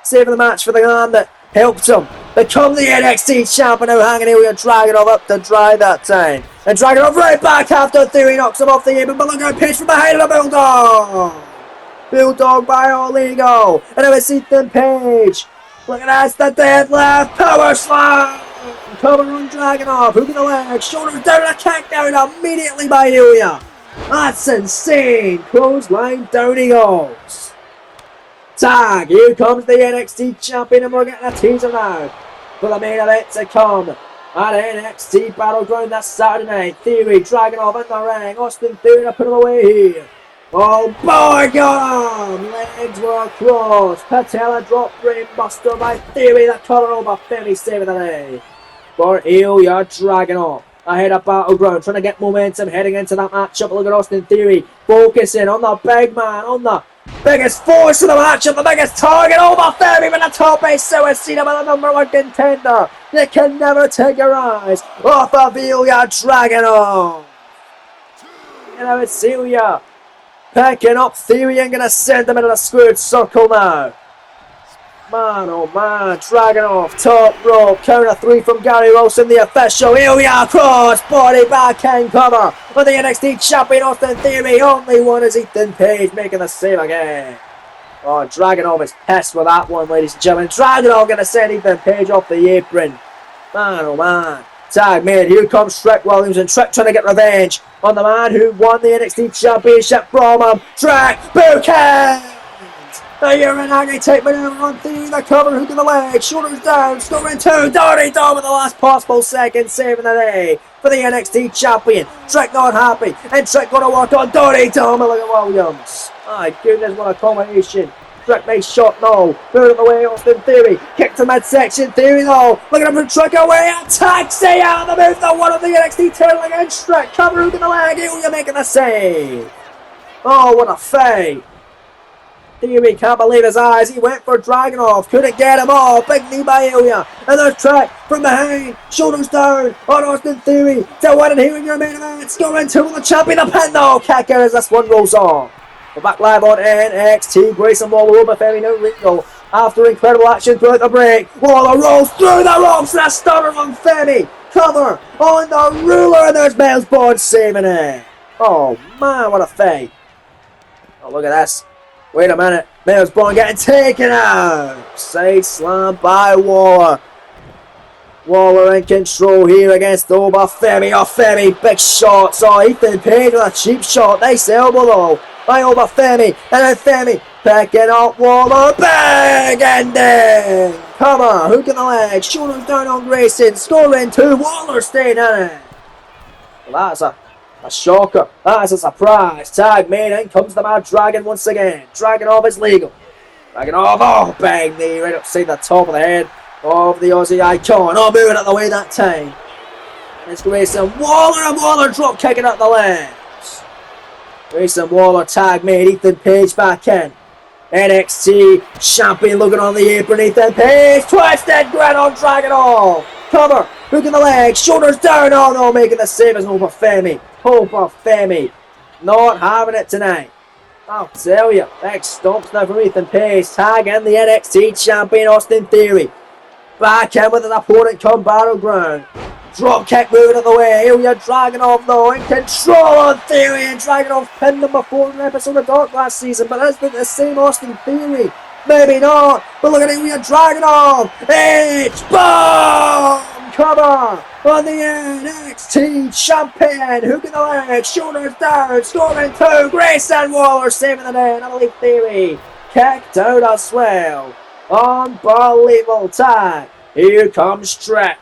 Saving the match for the man that helped him become the NXT champion. Now hanging Ilya Dragunov up to dry that time. And Dragunov right back after Theory knocks him off the apron. But look at Page from behind the Bulldog. Bulldog by all ego. And now it's Ethan Page. Look at that, the deadlift power slam. Cover on Dragunov. Hook in the leg. Shoulders down and a kick down immediately by Ilya. That's insane. Clothesline down he goes. Tag. Here comes the NXT champion and we're getting a teaser now for the main event to come at NXT Battleground this Saturday night. Theory, Dragunov in the ring. Austin Theory to put him away here. Oh boy, got him! Legs were crossed. Patella drop brainbuster by Theory. The cutter over Femi saving the day. For Ilya Dragunov ahead of Battleground, trying to get momentum heading into that matchup. Look at Austin Theory focusing on the big man, on the biggest force of the matchup, the biggest target over Theory with the top ace. So has seen him as the #1 contender. You can never take your eyes off of Ilya Dragunov. You know, it's Ilya picking up Theory and gonna send him into the squared circle now. Man, oh man, Dragunov, top rope, counter 3 from Gary Wilson, the official. Ilya cross, body backhand cover for the NXT champion Austin Theory. Only one is Ethan Page making the save again. Oh, Dragunov is pissed with that one, ladies and gentlemen. Dragunov gonna send Ethan Page off the apron. Man, oh man. Tag man, here comes Trick Williams, and Trick trying to get revenge on the man who won the NXT championship from him. Trick, bookhand! The Uranagi take maneuver on Theory, the cover, hook in the leg, shoulders down, scoring 2, Dirty Dom with the last possible second, saving the day for the NXT champion. Trick not happy, and Trick going to work on Dirty Dom, and look at Williams. My goodness, what a combination. Trick makes shot, no, third of the way, Austin Theory, kick to midsection, Theory no, look at him from Trick away, attack, stay out of the move, the one of the NXT title against Trick, cover, hook in the leg, Ilya making the save. Oh, what a fade. Theory can't believe his eyes. He went for Dragunov. Couldn't get him all. Big knee by Ilya. And there's Trick from behind. Shoulders down on Austin Theory to win it here in your main event. Scoring 2 with the champion. The pin though. Kicker as this one rolls on. We're back live on NXT. Grayson Waller over Femi now legal. After incredible action throughout the break. Waller rolls through the ropes. And a stunner on Femi. Cover on the ruler. And there's Miles Bond saving it. Oh man, what a fade. Oh, look at this. Wait a minute, Miles Bond getting taken out. Side slam by Waller. Waller in control here against Oba Femi. Oh, Femi, big shots. Oh, Ethan Page with a cheap shot. Nice elbow though by Oba Femi. And then Femi picking up Waller. Big ending. Come on, hook in the leg. Shoulders down on Grayson. Scoring 2. Waller staying in it. Well, that's a shocker. That's a surprise. Tag made in. Comes the Mad Dragon once again. Dragunov is legal. Dragunov. Oh, bang knee right upside the top of the head of the Aussie icon. Oh, moving out the way that time. It's Grayson Waller, and Waller drop kicking out the legs. Grayson Waller tag made. Ethan Page back in. NXT champion looking on the apron. Ethan Page. Twisted grin on Dragunov. Cover. Hook in the leg. Shoulders down. Oh no, making the save as Oba Femi. Oba Femi not having it tonight. I'll tell you. Big stomps now from Ethan Page. Tag in the NXT champion Austin Theory. Back in with his opponent come Battleground. Drop kick moving out of the way. Ilya Dragunov though in control on Theory, and Dragunov pinned him before an episode of Dark last season, but has been the same Austin Theory. Maybe not, but look at Ilya Dragunov. It's bomb! Cover on the NXT champion. Hook in the leg, shoulders down, scoring 2. Grayson Waller saving the day, and I believe Theory kicked out as well. Unbelievable tag. Here comes Trick.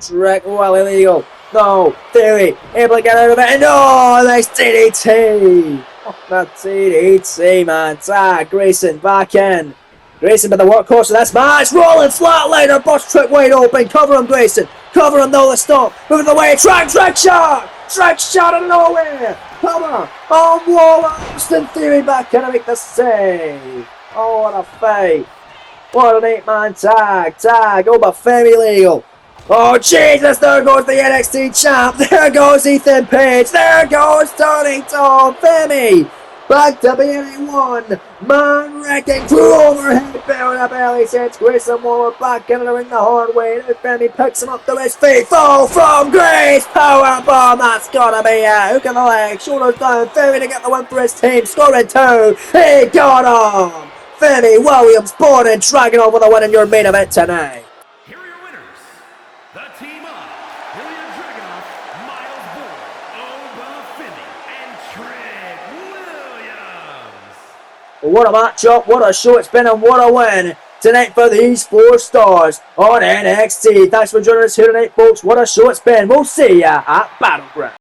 Trick, well illegal. No, Theory able to get out of it. No, nice DDT. Oh, that DDT, man. Tag, Grayson back in. Grayson by the workhorse of this match. Rolling flatliner. Bust Trick wide open. Cover him, Grayson. Cover him, no, the stop. Moving away. Trick shot. Trick shot out of nowhere. Cover on Waller. Austin Theory back in to make the save. Oh, what a fight. What an 8-man tag. Tag. Oba Femi legal. Oh, Jesus. There goes the NXT champ. There goes Ethan Page. There goes Tony Tom Femi. Back to being one man wrecking crew overhead build up belly sets Grayson Waller back in the ring the hard way. And Femi picks him up to his feet. Fall from Grace. Powerbomb. That's gotta be it. Hook in the leg. Shoulders down. Femi to get the win for his team. Scoring 2. He got him. Femi Williams, Born and Dragunov with a win in your main event tonight. Here are your winners What a matchup, what a show it's been, and what a win tonight for these 4 stars on NXT. Thanks for joining us here tonight, folks. What a show it's been. We'll see ya at Battleground.